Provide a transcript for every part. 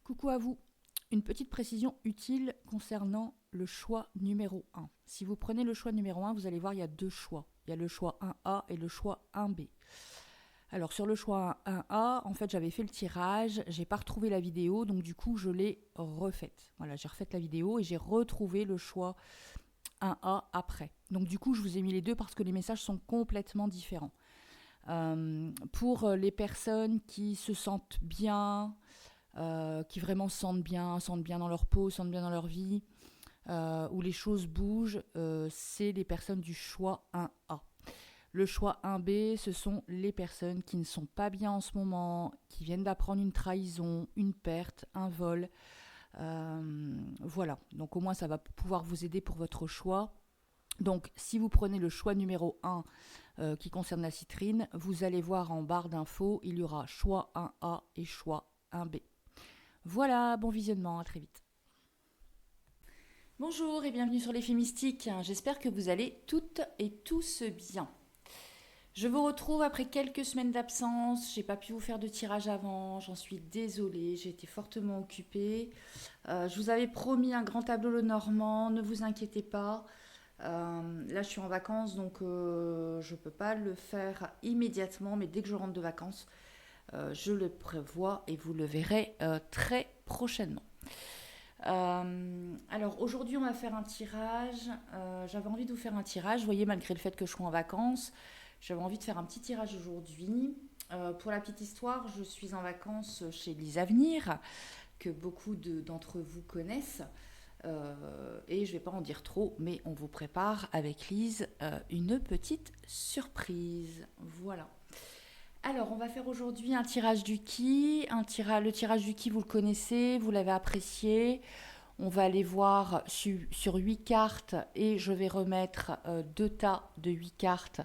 Coucou à vous. Une petite précision utile concernant le choix numéro 1. Si vous prenez le choix numéro 1, vous allez voir, il y a deux choix. Il y a le choix 1A et le choix 1B. Alors sur le choix 1A, en fait j'avais fait le tirage, j'ai pas retrouvé la vidéo, donc du coup je l'ai refaite. Voilà, j'ai refait la vidéo et j'ai retrouvé le choix 1A après. Donc du coup je vous ai mis les deux parce que les messages sont complètement différents. Pour les personnes qui se sentent bien, qui vraiment se sentent bien dans leur peau, sentent bien dans leur vie, où les choses bougent, c'est les personnes du choix 1A. Le choix 1B, ce sont les personnes qui ne sont pas bien en ce moment, qui viennent d'apprendre une trahison, une perte, un vol. Voilà, donc au moins ça va pouvoir vous aider pour votre choix. Donc si vous prenez le choix numéro 1 qui concerne la citrine, vous allez voir en barre d'infos, il y aura choix 1A et choix 1B. Voilà, bon visionnement, à très vite. Bonjour et bienvenue sur l'effet mystique. J'espère que vous allez toutes et tous bien. Je vous retrouve après quelques semaines d'absence. J'ai pas pu vous faire de tirage avant. J'en suis désolée. J'ai été fortement occupée. Je vous avais promis un grand tableau le Normand. Ne vous inquiétez pas. Là, je suis en vacances, donc je peux pas le faire immédiatement. Mais dès que je rentre de vacances, je le prévois et vous le verrez très prochainement. Alors aujourd'hui on va faire un tirage. J'avais envie de vous faire un tirage. Vous voyez, malgré le fait que je sois en vacances, j'avais envie de faire un petit tirage aujourd'hui. Pour la petite histoire, je suis en vacances chez Lise Avenir, que beaucoup d'entre vous connaissent. Et je ne vais pas en dire trop, mais on vous prépare avec Lise une petite surprise. Voilà. Alors, on va faire aujourd'hui un tirage du ki. Le tirage du ki, vous le connaissez, vous l'avez apprécié. On va aller voir sur 8 cartes et je vais remettre 2 tas de 8 cartes.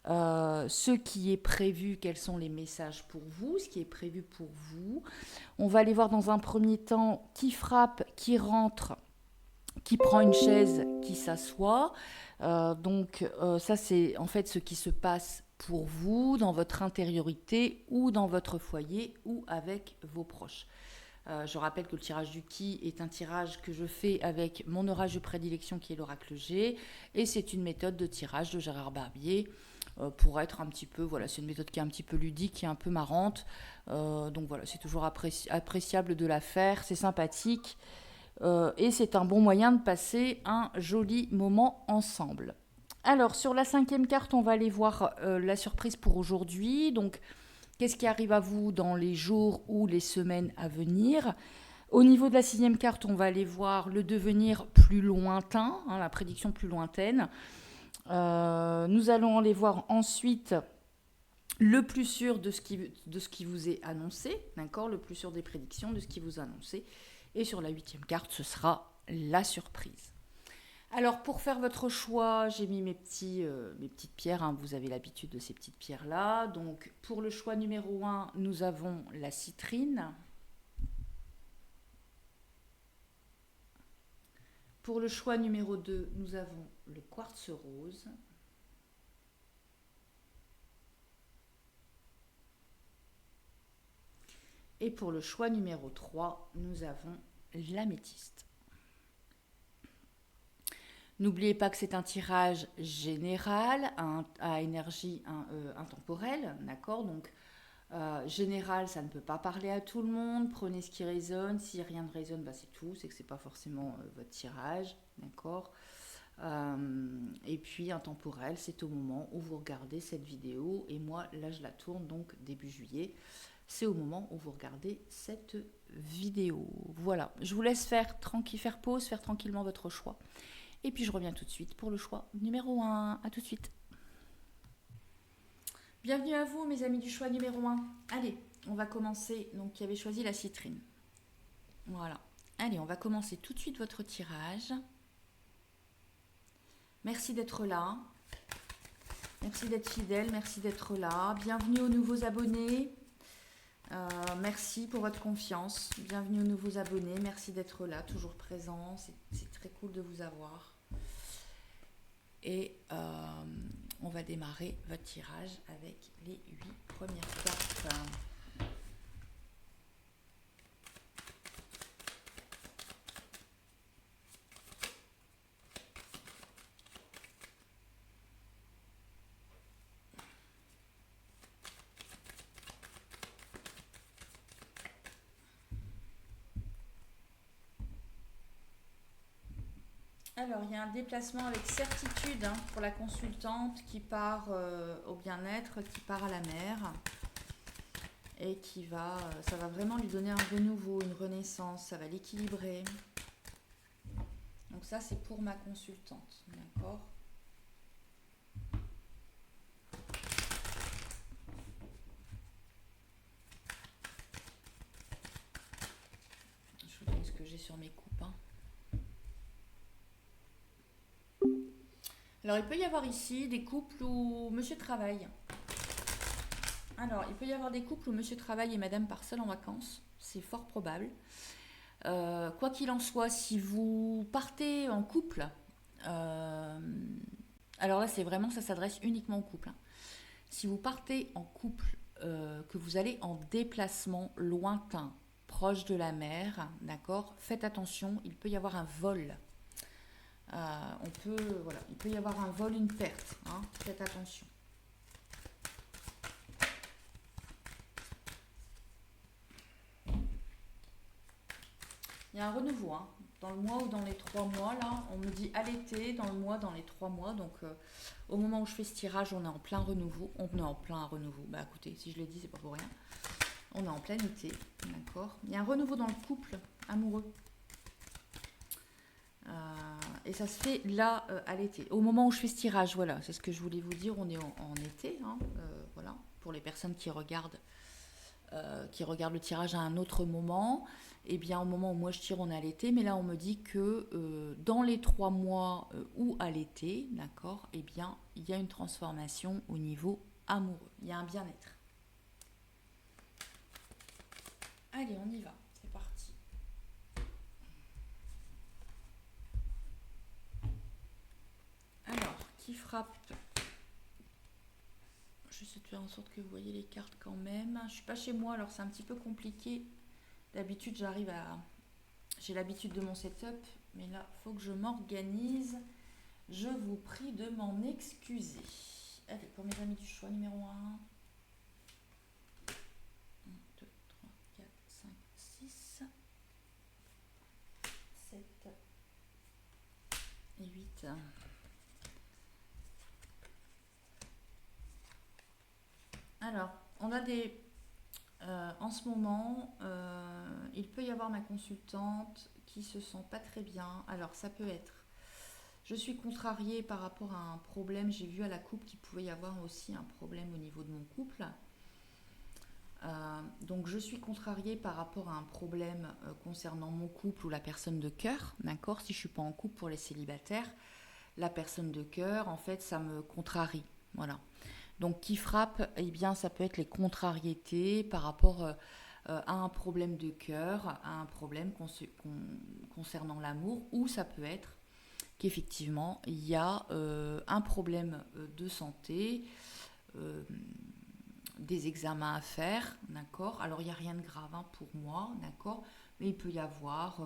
Ce qui est prévu, quels sont les messages pour vous, ce qui est prévu pour vous. On va aller voir dans un premier temps qui frappe, qui rentre, qui prend une chaise, qui s'assoit. Ça, c'est en fait ce qui se passe pour vous, dans votre intériorité ou dans votre foyer ou avec vos proches. Je rappelle que le tirage du ki est un tirage que je fais avec mon orage de prédilection qui est l'oracle G, et c'est une méthode de tirage de Gérard Barbier pour être un petit peu, voilà, c'est une méthode qui est un petit peu ludique, qui est un peu marrante. Donc voilà, c'est toujours appréciable de la faire, c'est sympathique. Et c'est un bon moyen de passer un joli moment ensemble. Alors, sur la 5e carte, on va aller voir la surprise pour aujourd'hui. Donc, qu'est-ce qui arrive à vous dans les jours ou les semaines à venir? Au niveau de la 6e carte, on va aller voir le devenir plus lointain, la prédiction plus lointaine. Nous allons aller voir ensuite le plus sûr de ce qui vous est annoncé, d'accord, le plus sûr des prédictions de ce qui vous est annoncé. Et sur la 8e carte, ce sera la surprise. Alors, pour faire votre choix, j'ai mis mes petites pierres. Vous avez l'habitude de ces petites pierres-là. Donc, pour le choix numéro 1, nous avons la citrine. Pour le choix numéro 2, nous avons le quartz rose. Et pour le choix numéro 3, nous avons l'améthyste. N'oubliez pas que c'est un tirage général à énergie intemporelle, d'accord? Donc, général, ça ne peut pas parler à tout le monde. Prenez ce qui résonne. Si rien ne résonne, c'est tout. C'est que ce n'est pas forcément votre tirage, d'accord? Et puis, intemporel, c'est au moment où vous regardez cette vidéo. Et moi, là, je la tourne donc début juillet. C'est au moment où vous regardez cette vidéo. Voilà, je vous laisse faire pause, faire tranquillement votre choix. Et puis je reviens tout de suite pour le choix numéro 1. A tout de suite. Bienvenue à vous, mes amis du choix numéro 1. Allez, on va commencer. Donc, qui avait choisi la citrine. Voilà. Allez, on va commencer tout de suite votre tirage. Merci d'être là. Merci d'être fidèle. Merci d'être là. Bienvenue aux nouveaux abonnés. Merci pour votre confiance. Bienvenue aux nouveaux abonnés. Merci d'être là, toujours présent. C'est très cool de vous avoir. Et on va démarrer votre tirage avec les 8 premières cartes. Alors, il y a un déplacement avec certitude hein, pour la consultante qui part au bien-être, qui part à la mer et ça va vraiment lui donner un renouveau, une renaissance, ça va l'équilibrer. Donc ça, c'est pour ma consultante, d'accord? Je vous donne ce que j'ai sur mes coupes. Hein. Alors, il peut y avoir ici des couples où monsieur travaille. Alors, il peut y avoir des couples où monsieur travaille et madame part seule en vacances. C'est fort probable. Quoi qu'il en soit, si vous partez en couple, euh, alors là, c'est vraiment, ça s'adresse uniquement au couple. Hein. Si vous partez en couple, que vous allez en déplacement lointain, proche de la mer, d'accord, faites attention, il peut y avoir un vol. Voilà, il peut y avoir un vol, une perte. Hein, faites attention. Il y a un renouveau, hein, dans le mois ou dans les 3 mois. Là, on me dit à l'été, dans le mois, dans les 3 mois. Donc, au moment où je fais ce tirage, on est en plein renouveau. On est en plein renouveau. Bah écoutez, si je l'ai dit, c'est pas pour rien. On est en plein été, d'accord. Il y a un renouveau dans le couple amoureux. Et ça se fait là à l'été. Au moment où je fais ce tirage, voilà, c'est ce que je voulais vous dire. On est en été, hein, voilà, pour les personnes qui regardent le tirage à un autre moment. Et bien au moment où moi je tire, on est à l'été, mais là on me dit que dans les 3 mois ou à l'été, d'accord, eh bien il y a une transformation au niveau amoureux. Il y a un bien-être. Allez, on y va. C'est parti. Alors, qui frappe? Je vais faire en sorte que vous voyez les cartes quand même. Je suis pas chez moi, alors c'est un petit peu compliqué. D'habitude, j'ai l'habitude de mon setup, mais là, il faut que je m'organise. Je vous prie de m'en excuser. Allez, pour mes amis du choix, numéro 1. 1, 2, 3, 4, 5, 6, 7 et 8. Alors, on a en ce moment, il peut y avoir ma consultante qui se sent pas très bien. Alors, ça peut être. Je suis contrariée par rapport à un problème. J'ai vu à la coupe qu'il pouvait y avoir aussi un problème au niveau de mon couple. Donc je suis contrariée par rapport à un problème concernant mon couple ou la personne de cœur, d'accord. Si je suis pas en couple pour les célibataires, la personne de cœur, en fait, ça me contrarie, voilà. Donc qui frappe, eh bien, ça peut être les contrariétés par rapport à un problème de cœur, à un problème concernant l'amour, ou ça peut être qu'effectivement il y a un problème de santé. euh, des examens à faire, d'accord. Alors il n'y a rien de grave hein, pour moi, d'accord, mais il peut y avoir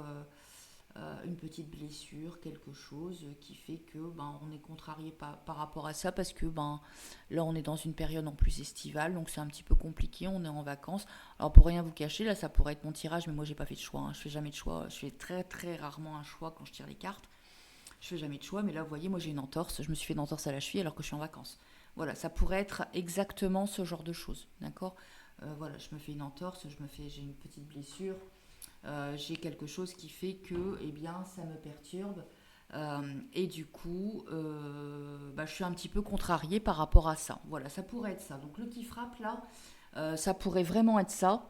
une petite blessure, quelque chose qui fait que on est contrarié par rapport à ça parce que là on est dans une période en plus estivale, donc c'est un petit peu compliqué, on est en vacances. Alors pour rien vous cacher, là ça pourrait être mon tirage, mais moi j'ai pas fait de choix, hein. Je fais jamais de choix, je fais très très rarement un choix quand je tire les cartes. Je fais jamais de choix, mais là vous voyez, moi j'ai une entorse, je me suis fait une entorse à la cheville alors que je suis en vacances. Voilà, ça pourrait être exactement ce genre de choses, d'accord. Voilà, je me fais une entorse, j'ai une petite blessure, j'ai quelque chose qui fait que, eh bien, ça me perturbe. Et du coup, je suis un petit peu contrariée par rapport à ça. Voilà, ça pourrait être ça. Donc le qui frappe là, ça pourrait vraiment être ça,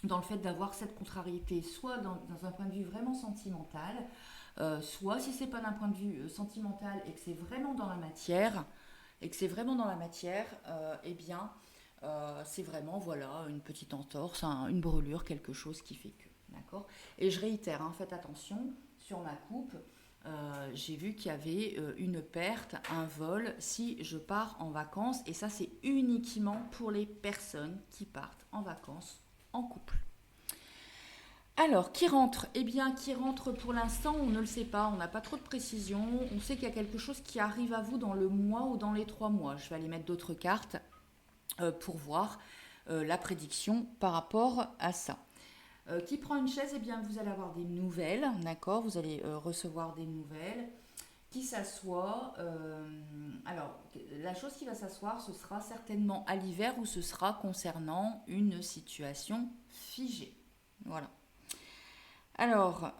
dans le fait d'avoir cette contrariété, soit dans un point de vue vraiment sentimental, soit si c'est pas d'un point de vue sentimental et que c'est vraiment dans la matière, eh bien, c'est vraiment voilà une petite entorse, une brûlure, quelque chose qui fait que, d'accord. Et je réitère, hein, faites attention sur ma coupe. J'ai vu qu'il y avait une perte, un vol si je pars en vacances, et ça c'est uniquement pour les personnes qui partent en vacances en couple. Alors, qui rentre? Eh bien, qui rentre pour l'instant, on ne le sait pas, on n'a pas trop de précision. On sait qu'il y a quelque chose qui arrive à vous dans le mois ou dans les 3 mois. Je vais aller mettre d'autres cartes pour voir la prédiction par rapport à ça. Qui prend une chaise? Eh bien, vous allez avoir des nouvelles, d'accord. Vous allez recevoir des nouvelles. qui s'assoit. Alors, la chose qui va s'asseoir, ce sera certainement à l'hiver ou ce sera concernant une situation figée. Voilà. Alors,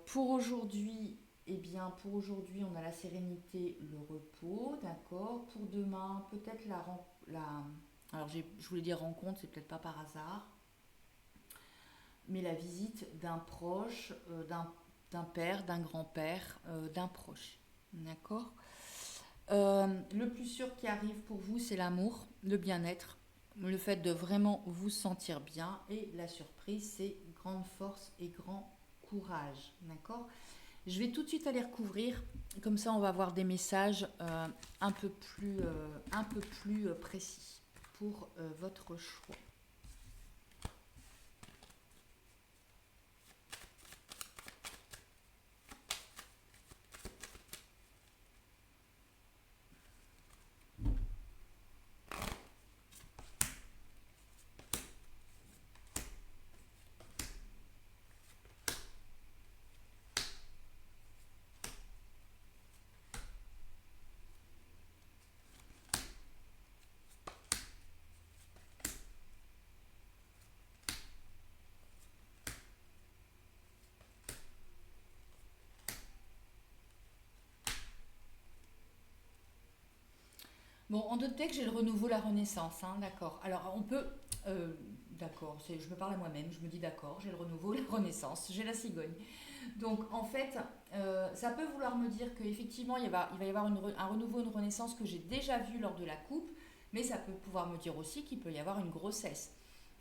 pour aujourd'hui, eh bien, pour aujourd'hui, on a la sérénité, le repos, d'accord. Pour demain, peut-être alors je voulais dire rencontre, c'est peut-être pas par hasard, mais la visite d'un proche, d'un père, d'un grand-père, d'un proche, d'accord. Le plus sûr qui arrive pour vous, c'est l'amour, le bien-être, le fait de vraiment vous sentir bien. Et la surprise, c'est grande force et grand courage. D'accord. Je vais tout de suite aller recouvrir. Comme ça, on va avoir des messages un peu plus précis pour votre choix. Bon, en deux textes, j'ai le renouveau, la renaissance, hein, d'accord. Alors, on peut... d'accord, je me parle à moi-même, je me dis d'accord, j'ai le renouveau, la renaissance, j'ai la cigogne. Donc, en fait, ça peut vouloir me dire qu'effectivement, il va y avoir un renouveau, une renaissance que j'ai déjà vu lors de la coupe, mais ça peut pouvoir me dire aussi qu'il peut y avoir une grossesse.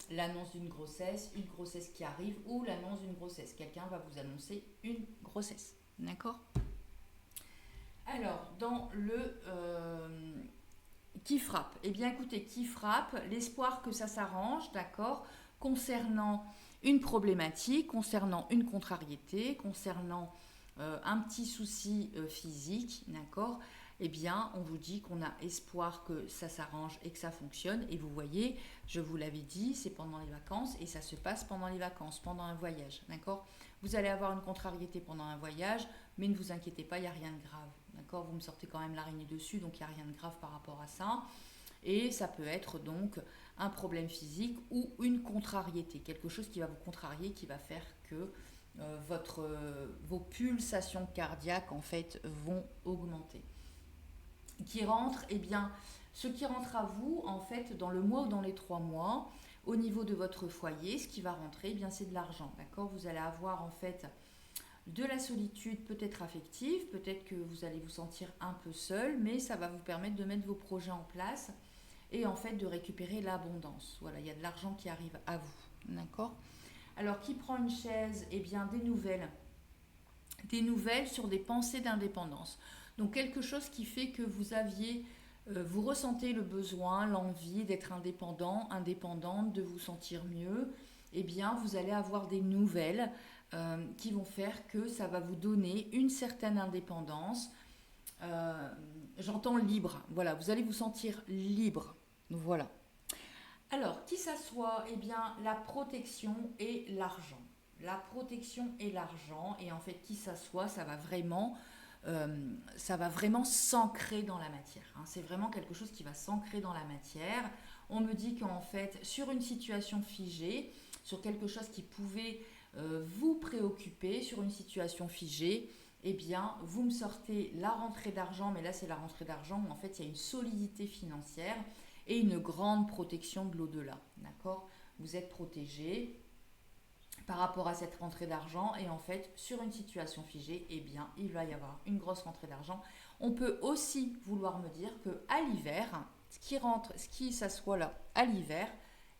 L'annonce d'une grossesse, une grossesse qui arrive, ou l'annonce d'une grossesse. Quelqu'un va vous annoncer une grossesse, d'accord. Alors, dans le... qui frappe? Eh bien, écoutez, qui frappe? L'espoir que ça s'arrange, d'accord, concernant une problématique, concernant une contrariété, concernant un petit souci physique, d'accord. Eh bien, on vous dit qu'on a espoir que ça s'arrange et que ça fonctionne. Et vous voyez, je vous l'avais dit, c'est pendant les vacances et ça se passe pendant les vacances, pendant un voyage, d'accord. Vous allez avoir une contrariété pendant un voyage, mais ne vous inquiétez pas, il n'y a rien de grave. D'accord, vous me sortez quand même l'araignée dessus, donc il n'y a rien de grave par rapport à ça. Et ça peut être donc un problème physique ou une contrariété, quelque chose qui va vous contrarier, qui va faire que vos pulsations cardiaques en fait vont augmenter. Qui rentre, eh bien, ce qui rentre à vous en fait dans le mois ou dans les 3 mois, au niveau de votre foyer, ce qui va rentrer, eh bien, c'est de l'argent. D'accord, vous allez avoir en fait de la solitude peut-être affective, peut-être que vous allez vous sentir un peu seul, mais ça va vous permettre de mettre vos projets en place et en fait de récupérer l'abondance. Voilà, il y a de l'argent qui arrive à vous, d'accord. Alors, qui prend une chaise? Eh bien, des nouvelles sur des pensées d'indépendance. Donc, quelque chose qui fait que vous ressentez le besoin, l'envie d'être indépendant, indépendante, de vous sentir mieux. Eh bien, vous allez avoir des nouvelles qui vont faire que ça va vous donner une certaine indépendance. Euh, J'entends libre. Voilà, vous allez vous sentir libre. Voilà. Alors, qui s'assoit? Eh bien, la protection et l'argent. La protection et l'argent. Et en fait, qui s'assoit, ça va vraiment s'ancrer dans la matière, hein. C'est vraiment quelque chose qui va s'ancrer dans la matière. On me dit qu'en fait, sur une situation figée, sur quelque chose qui pouvait vous préoccuper, sur une situation figée, eh bien, vous me sortez la rentrée d'argent, mais là, c'est la rentrée d'argent où en fait, il y a une solidité financière et une grande protection de l'au-delà. D'accord. Vous êtes protégé par rapport à cette rentrée d'argent et en fait sur une situation figée, eh bien il va y avoir une grosse rentrée d'argent. On peut aussi vouloir me dire que à l'hiver, ce qui s'assoit là à l'hiver,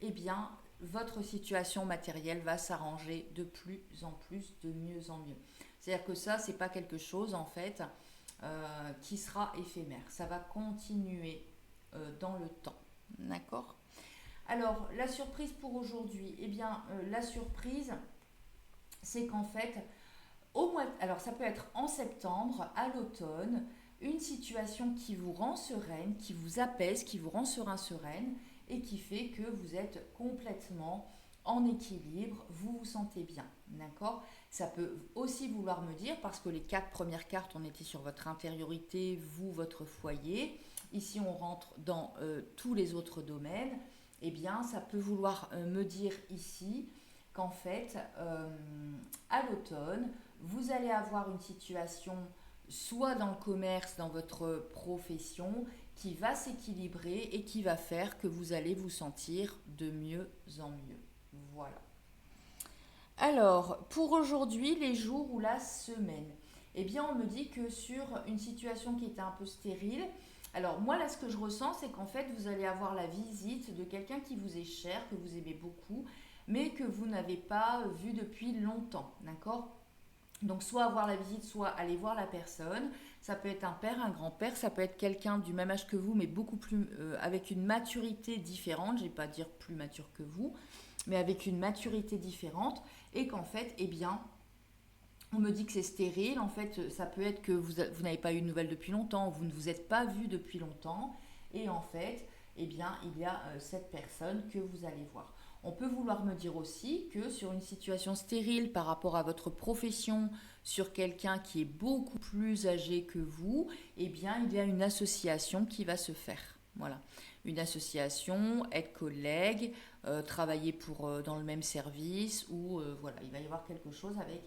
eh bien votre situation matérielle va s'arranger de plus en plus, de mieux en mieux. C'est-à-dire que ça, c'est pas quelque chose en fait qui sera éphémère. Ça va continuer dans le temps. D'accord. Alors, la surprise pour aujourd'hui, eh bien, la surprise, c'est qu'en fait, alors ça peut être en septembre, à l'automne, une situation qui vous rend sereine, qui vous apaise, qui vous rend sereine et qui fait que vous êtes complètement en équilibre, vous vous sentez bien, d'accord? Ça peut aussi vouloir me dire, parce que les 4 premières cartes, on était sur votre intériorité, vous, votre foyer. Ici, on rentre dans tous les autres domaines. Eh bien, ça peut vouloir me dire ici qu'en fait, à l'automne, vous allez avoir une situation, soit dans le commerce, dans votre profession, qui va s'équilibrer et qui va faire que vous allez vous sentir de mieux en mieux. Voilà. Alors, pour aujourd'hui, les jours ou la semaine, eh bien, on me dit que sur une situation qui était un peu stérile, alors moi, là, ce que je ressens, c'est qu'en fait, vous allez avoir la visite de quelqu'un qui vous est cher, que vous aimez beaucoup, mais que vous n'avez pas vu depuis longtemps, d'accord? Donc, soit avoir la visite, soit aller voir la personne. Ça peut être un père, un grand-père, ça peut être quelqu'un du même âge que vous, mais beaucoup plus, avec une maturité différente. Je ne vais pas dire plus mature que vous, mais avec une maturité différente. Et qu'en fait, eh bien, on me dit que c'est stérile. En fait, ça peut être que vous n'avez pas eu de nouvelles depuis longtemps, vous ne vous êtes pas vu depuis longtemps. Et en fait, eh bien, il y a cette personne que vous allez voir. On peut vouloir me dire aussi que sur une situation stérile par rapport à votre profession, sur quelqu'un qui est beaucoup plus âgé que vous, eh bien, il y a une association qui va se faire. Voilà. Une association, être collègue, travailler dans le même service, ou voilà, il va y avoir quelque chose avec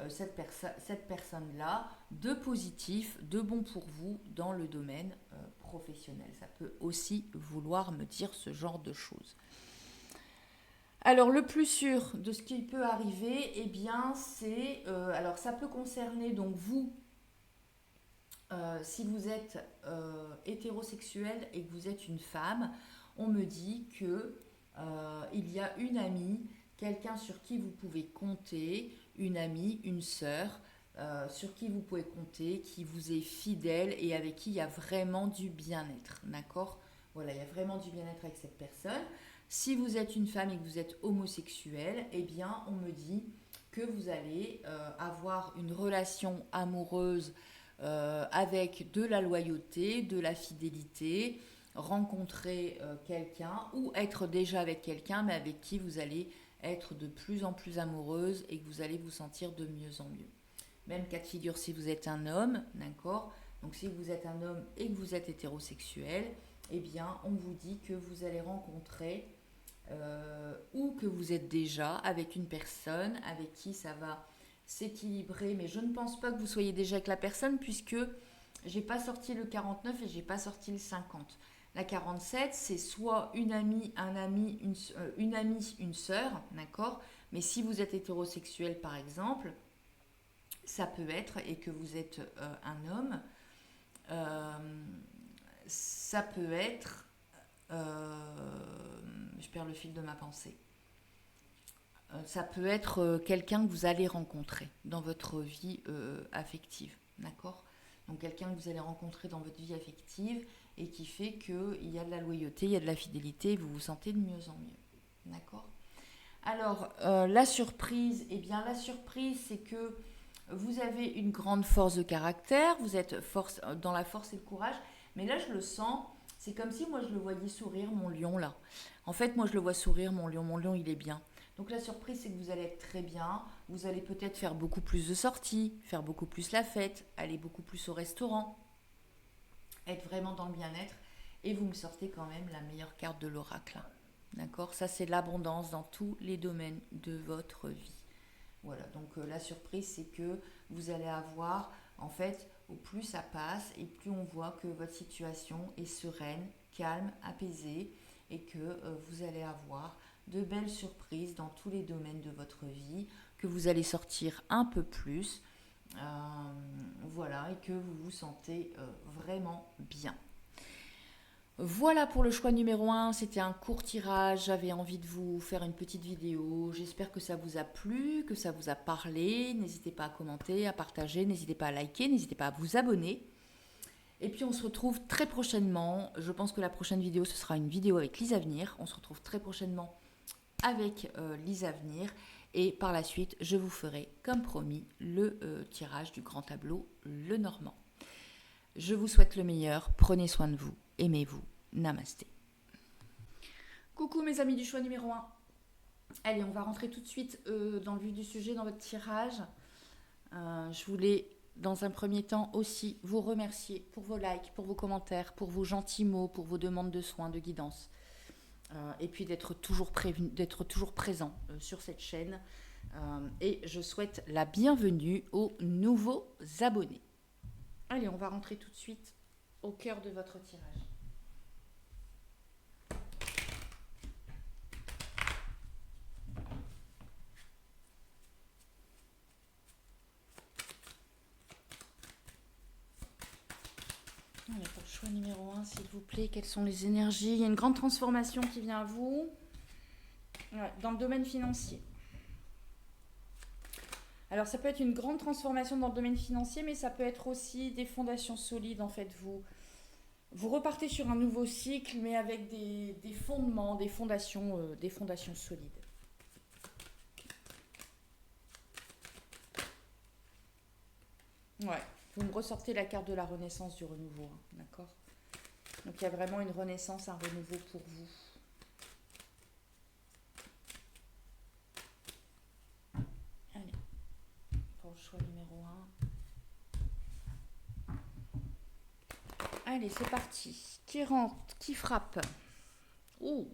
cette personne-là de positif, de bon pour vous dans le domaine professionnel. Ça peut aussi vouloir me dire ce genre de choses. Alors, le plus sûr de ce qui peut arriver, eh bien, c'est... alors, ça peut concerner donc vous, si vous êtes hétérosexuel et que vous êtes une femme, on me dit que il y a une amie, quelqu'un sur qui vous pouvez compter, une amie, une sœur, sur qui vous pouvez compter, qui vous est fidèle et avec qui il y a vraiment du bien-être, d'accord? Voilà, il y a vraiment du bien-être avec cette personne. Si vous êtes une femme et que vous êtes homosexuel, eh bien, on me dit que vous allez avoir une relation amoureuse avec de la loyauté, de la fidélité, rencontrer quelqu'un ou être déjà avec quelqu'un, mais avec qui vous allez être de plus en plus amoureuse et que vous allez vous sentir de mieux en mieux. Même cas de figure si vous êtes un homme, d'accord? Donc si vous êtes un homme et que vous êtes hétérosexuel, eh bien on vous dit que vous allez rencontrer ou que vous êtes déjà avec une personne avec qui ça va s'équilibrer, mais je ne pense pas que vous soyez déjà avec la personne puisque j'ai pas sorti le 49 et j'ai pas sorti le 50. La 47, c'est soit une amie, un ami, une amie, une sœur, d'accord? Mais si vous êtes hétérosexuel par exemple, ça peut être, et que vous êtes un homme, euh, ça peut être, je perds le fil de ma pensée, ça peut être quelqu'un que vous allez rencontrer dans votre vie affective, d'accord? Donc quelqu'un que vous allez rencontrer dans votre vie affective et qui fait qu'il y a de la loyauté, il y a de la fidélité et vous vous sentez de mieux en mieux, d'accord? Alors, la surprise, eh bien la surprise c'est que vous avez une grande force de caractère, vous êtes dans la force et le courage, mais là je le sens, c'est comme si moi je le voyais sourire, mon lion là. En fait, moi je le vois sourire, mon lion il est bien. Donc la surprise, c'est que vous allez être très bien, vous allez peut-être faire beaucoup plus de sorties, faire beaucoup plus la fête, aller beaucoup plus au restaurant, être vraiment dans le bien-être, et vous me sortez quand même la meilleure carte de l'oracle. D'accord? Ça, c'est l'abondance dans tous les domaines de votre vie. Voilà, donc la surprise, c'est que vous allez avoir, en fait, au plus ça passe, et plus on voit que votre situation est sereine, calme, apaisée, et que vous allez avoir de belles surprises dans tous les domaines de votre vie, que vous allez sortir un peu plus, voilà, et que vous vous sentez vraiment bien. Voilà pour le choix numéro 1, c'était un court tirage, j'avais envie de vous faire une petite vidéo, j'espère que ça vous a plu, que ça vous a parlé, n'hésitez pas à commenter, à partager, n'hésitez pas à liker, n'hésitez pas à vous abonner. Et puis on se retrouve très prochainement, je pense que la prochaine vidéo ce sera une vidéo avec Lise Avenir, on se retrouve très prochainement avec Lise Avenir et par la suite je vous ferai comme promis le tirage du grand tableau Le Normand. Je vous souhaite le meilleur, prenez soin de vous, aimez-vous, namasté. Coucou mes amis du choix numéro 1. Allez, on va rentrer tout de suite dans le vif du sujet, dans votre tirage. Je voulais, dans un premier temps, aussi vous remercier pour vos likes, pour vos commentaires, pour vos gentils mots, pour vos demandes de soins, de guidance. Et puis d'être toujours, d'être toujours présent sur cette chaîne. Et je souhaite la bienvenue aux nouveaux abonnés. Allez, on va rentrer tout de suite au cœur de votre tirage. Allez, pour le choix numéro 1, s'il vous plaît, quelles sont les énergies? Il y a une grande transformation qui vient à vous. Ouais, dans le domaine financier. Alors ça peut être une grande transformation dans le domaine financier, mais ça peut être aussi des fondations solides. En fait, vous repartez sur un nouveau cycle, mais avec des fondements, des fondations solides. Ouais, vous me ressortez la carte de la renaissance du renouveau, hein, d'accord? Donc il y a vraiment une renaissance, un renouveau pour vous. Allez, pour le choix numéro 1. Allez, c'est parti. Qui rentre? Qui frappe? Ouh.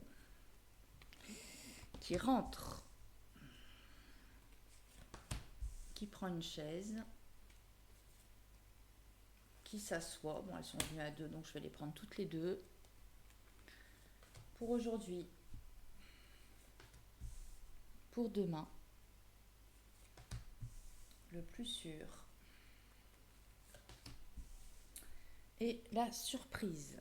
Qui rentre? Qui prend une chaise? Qui s'assoit? Bon, elles sont venues à deux, donc je vais les prendre toutes les deux. Pour aujourd'hui. Pour demain. Le plus sûr. Et la surprise.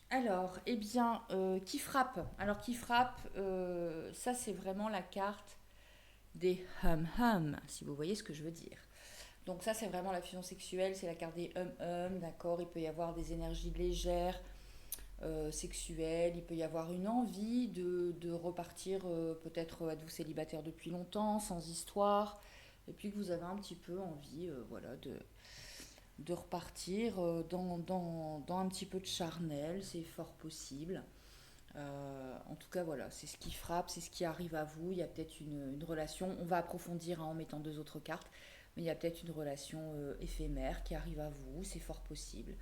Alors, eh bien, qui frappe? Alors, qui frappe, ça c'est vraiment la carte des hum-hum, si vous voyez ce que je veux dire. Donc ça c'est vraiment la fusion sexuelle, c'est la carte des hum-hum, d'accord? Il peut y avoir des énergies légères, sexuelles, il peut y avoir une envie de repartir, peut-être êtes-vous célibataire depuis longtemps, sans histoire, et puis que vous avez un petit peu envie, voilà, de repartir dans un petit peu de charnel, c'est fort possible. En tout cas, voilà, c'est ce qui frappe, c'est ce qui arrive à vous. Il y a peut-être une relation, on va approfondir hein, en mettant deux autres cartes, mais il y a peut-être une relation éphémère qui arrive à vous, c'est fort possible.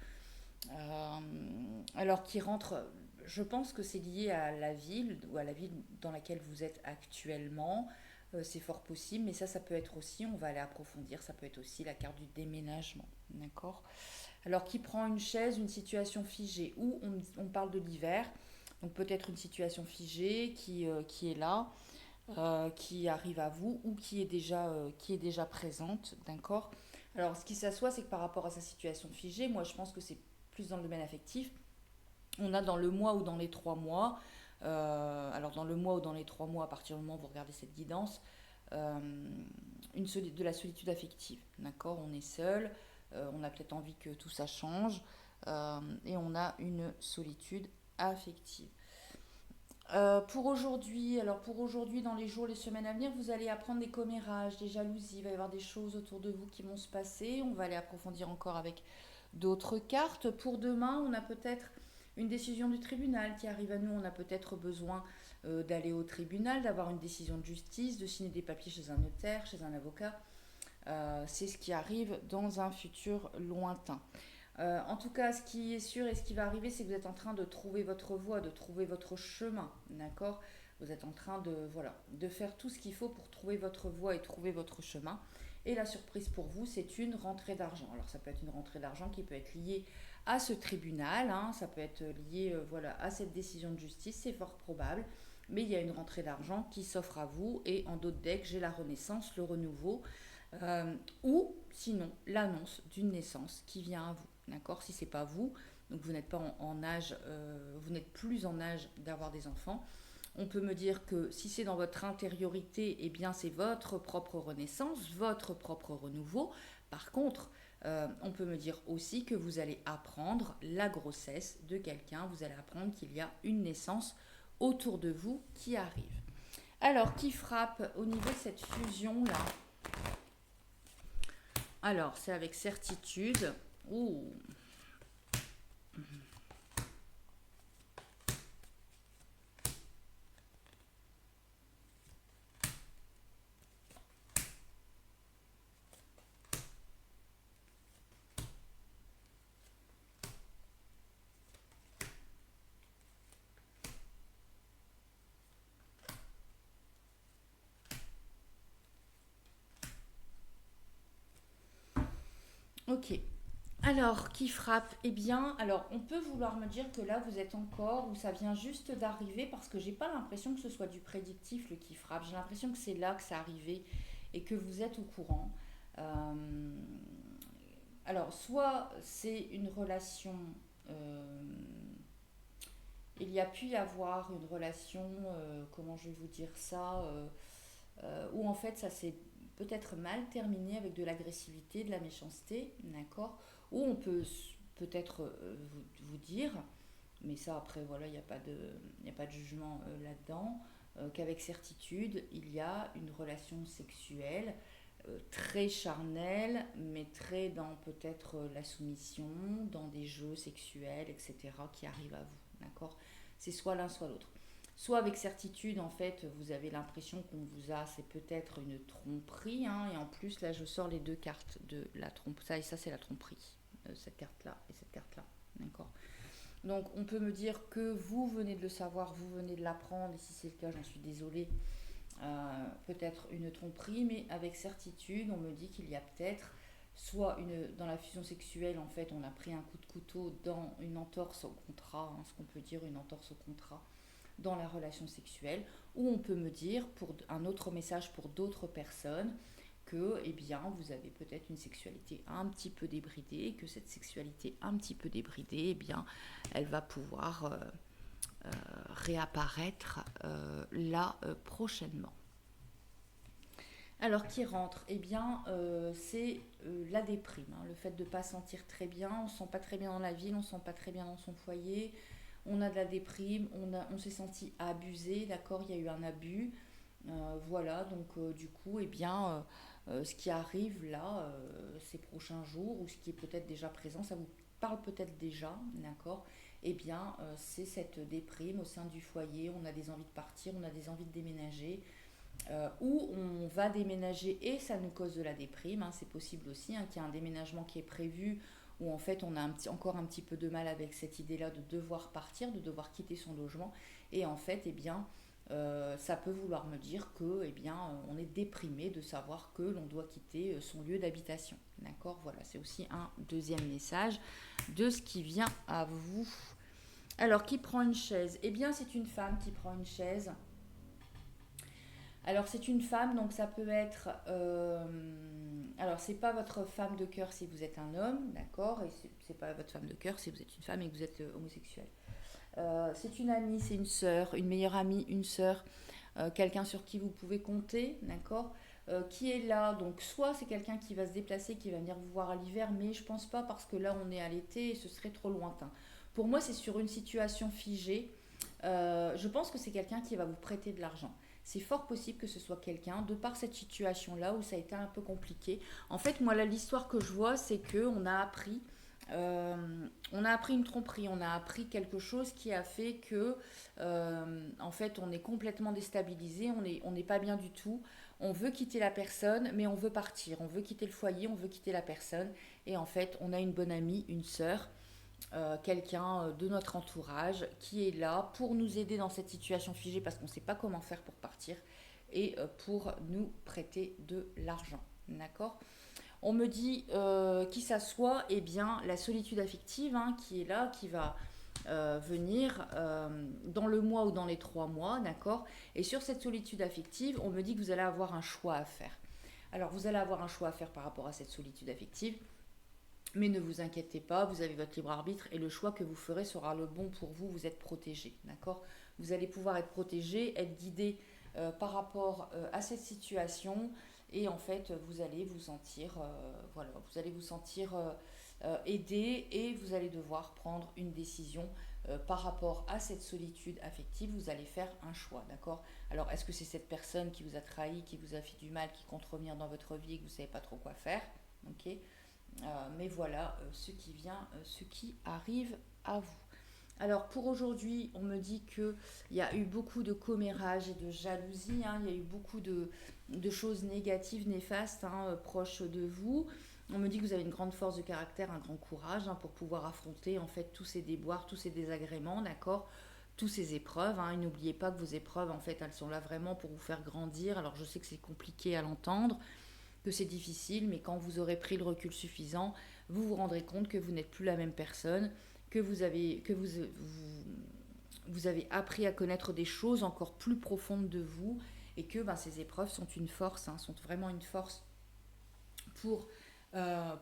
Alors qui rentre, je pense que c'est lié à la ville ou à la ville dans laquelle vous êtes actuellement. C'est fort possible, mais ça peut être aussi, on va aller approfondir, ça peut être aussi la carte du déménagement, d'accord? Alors qui prend une chaise, une situation figée, ou on parle de l'hiver, donc peut-être une situation figée qui est là, qui arrive à vous ou qui est déjà présente, d'accord? Alors ce qui s'assoit, c'est que par rapport à sa situation figée, moi je pense que c'est plus dans le domaine affectif. On a dans le mois ou dans les 3 mois, alors dans le mois ou dans les 3 mois, à partir du moment où vous regardez cette guidance, euh, de la solitude affective, d'accord? On est seul, on a peut-être envie que tout ça change, et on a une solitude affective. Pour aujourd'hui, dans les jours, les semaines à venir, vous allez apprendre des commérages, des jalousies, il va y avoir des choses autour de vous qui vont se passer. On va aller approfondir encore avec d'autres cartes. Pour demain, on a peut-être une décision du tribunal qui arrive à nous. On a peut-être besoin d'aller au tribunal, d'avoir une décision de justice, de signer des papiers chez un notaire, chez un avocat. C'est ce qui arrive dans un futur lointain. En tout cas, ce qui est sûr et ce qui va arriver, c'est que vous êtes en train de trouver votre voie, de trouver votre chemin, d'accord? Vous êtes en train de faire tout ce qu'il faut pour trouver votre voie et trouver votre chemin. Et la surprise pour vous, c'est une rentrée d'argent. Alors ça peut être une rentrée d'argent qui peut être liée à ce tribunal, hein, ça peut être lié à cette décision de justice, c'est fort probable. Mais il y a une rentrée d'argent qui s'offre à vous et en d'autres decks, j'ai la renaissance, le renouveau, ou sinon l'annonce d'une naissance qui vient à vous. D'accord? Si c'est pas vous, donc vous n'êtes pas en âge, vous n'êtes plus en âge d'avoir des enfants. On peut me dire que si c'est dans votre intériorité, eh bien c'est votre propre renaissance, votre propre renouveau. Par contre, on peut me dire aussi que vous allez apprendre la grossesse de quelqu'un, vous allez apprendre qu'il y a une naissance autour de vous qui arrive. Alors, qui frappe au niveau de cette fusion-là? Alors, c'est avec certitude. Ouh. Ok. Alors, qui frappe? Eh bien, alors, on peut vouloir me dire que là, vous êtes encore, ou ça vient juste d'arriver, parce que j'ai pas l'impression que ce soit du prédictif, le qui frappe. J'ai l'impression que c'est là que c'est arrivé et que vous êtes au courant. Euh, alors, soit c'est une relation, euh, il y a pu y avoir une relation, comment je vais vous dire ça, où en fait ça s'est peut-être mal terminé avec de l'agressivité, de la méchanceté, d'accord. Où on peut peut-être vous dire, mais ça après voilà, il n'y a pas de jugement là-dedans, qu'avec certitude il y a une relation sexuelle très charnelle, mais très dans peut-être la soumission, dans des jeux sexuels, etc., qui arrivent à vous, d'accord. C'est soit l'un, soit l'autre. Soit avec certitude, en fait, vous avez l'impression qu'on vous a, c'est peut-être une tromperie, hein, et en plus, là, je sors les deux cartes de la trompe, ça et ça, c'est la tromperie, cette carte-là et cette carte-là, d'accord. Donc, on peut me dire que vous venez de le savoir, vous venez de l'apprendre, et si c'est le cas, j'en suis désolée, peut-être une tromperie, mais avec certitude, on me dit qu'il y a peut-être soit dans la fusion sexuelle, en fait, on a pris un coup de couteau dans une entorse au contrat, hein, ce qu'on peut dire une entorse au contrat dans la relation sexuelle, ou on peut me dire, pour un autre message pour d'autres personnes, que eh bien, vous avez peut-être une sexualité un petit peu débridée, et que cette sexualité un petit peu débridée, eh bien, elle va pouvoir réapparaître là prochainement. Alors, qui rentre? Eh bien, c'est la déprime, hein, le fait de ne pas se sentir très bien. On ne se sent pas très bien dans la ville, on ne se sent pas très bien dans son foyer. On a de la déprime, on s'est senti abusé, d'accord, il y a eu un abus. Voilà, donc du coup, eh bien, ce qui arrive là, ces prochains jours, ou ce qui est peut-être déjà présent, ça vous parle peut-être déjà, d'accord. Eh bien, c'est cette déprime au sein du foyer. On a des envies de partir, on a des envies de déménager, où on va déménager et ça nous cause de la déprime, hein. C'est possible aussi, hein, qu'il y ait un déménagement qui est prévu où en fait on a encore un petit peu de mal avec cette idée-là de devoir partir, de devoir quitter son logement. Et en fait, eh bien, ça peut vouloir me dire que eh bien, on est déprimé de savoir que l'on doit quitter son lieu d'habitation. D'accord. Voilà, c'est aussi un deuxième message de ce qui vient à vous. Alors, qui prend une chaise? Eh bien, c'est une femme qui prend une chaise. Alors c'est une femme, donc ça peut être... alors c'est pas votre femme de cœur si vous êtes un homme, d'accord. Et c'est pas votre femme de cœur si vous êtes une femme et que vous êtes homosexuel. C'est une amie, c'est une sœur, une meilleure amie, une sœur, quelqu'un sur qui vous pouvez compter, d'accord. Qui est là, donc soit c'est quelqu'un qui va se déplacer, qui va venir vous voir à l'hiver, mais je pense pas parce que là on est à l'été et ce serait trop lointain. Pour moi c'est sur une situation figée. Je pense que c'est quelqu'un qui va vous prêter de l'argent. C'est fort possible que ce soit quelqu'un, de par cette situation-là où ça a été un peu compliqué. En fait, moi, là, l'histoire que je vois, c'est que on a appris une tromperie, on a appris quelque chose qui a fait que, en fait, on est complètement déstabilisé, on n'est pas bien du tout. On veut quitter la personne, mais on veut partir. On veut quitter le foyer, on veut quitter la personne. Et en fait, on a une bonne amie, une sœur, quelqu'un de notre entourage qui est là pour nous aider dans cette situation figée parce qu'on ne sait pas comment faire pour partir et pour nous prêter de l'argent. D'accord. On me dit qui s'assoit, eh bien la solitude affective, hein, qui est là, qui va venir dans le mois ou dans les 3 mois, d'accord. Et sur cette solitude affective, on me dit que vous allez avoir un choix à faire. Alors vous allez avoir un choix à faire par rapport à cette solitude affective. Mais ne vous inquiétez pas, vous avez votre libre arbitre et le choix que vous ferez sera le bon pour vous, vous êtes protégé, d'accord. Vous allez pouvoir être protégé, être guidé par rapport à cette situation et en fait vous allez vous sentir, voilà, vous allez vous sentir aidé et vous allez devoir prendre une décision par rapport à cette solitude affective, vous allez faire un choix, d'accord. Alors est-ce que c'est cette personne qui vous a trahi, qui vous a fait du mal, qui compte revenir dans votre vie et que vous ne savez pas trop quoi faire, ok. Mais voilà ce qui vient, ce qui arrive à vous. Alors pour aujourd'hui, on me dit qu'il y a eu beaucoup de commérage et de jalousie, hein, il y a eu beaucoup de choses négatives, néfastes, hein, proches de vous. On me dit que vous avez une grande force de caractère, un grand courage, hein, pour pouvoir affronter en fait tous ces déboires, tous ces désagréments, d'accord, tous ces épreuves, hein. Et n'oubliez pas que vos épreuves, en fait, elles sont là vraiment pour vous faire grandir. Alors je sais que c'est compliqué à l'entendre, que que c'est difficile, mais quand vous aurez pris le recul suffisant, vous vous rendrez compte que vous n'êtes plus la même personne, que vous avez appris à connaître des choses encore plus profondes de vous, et que ces épreuves sont une force, hein, sont vraiment une force pour,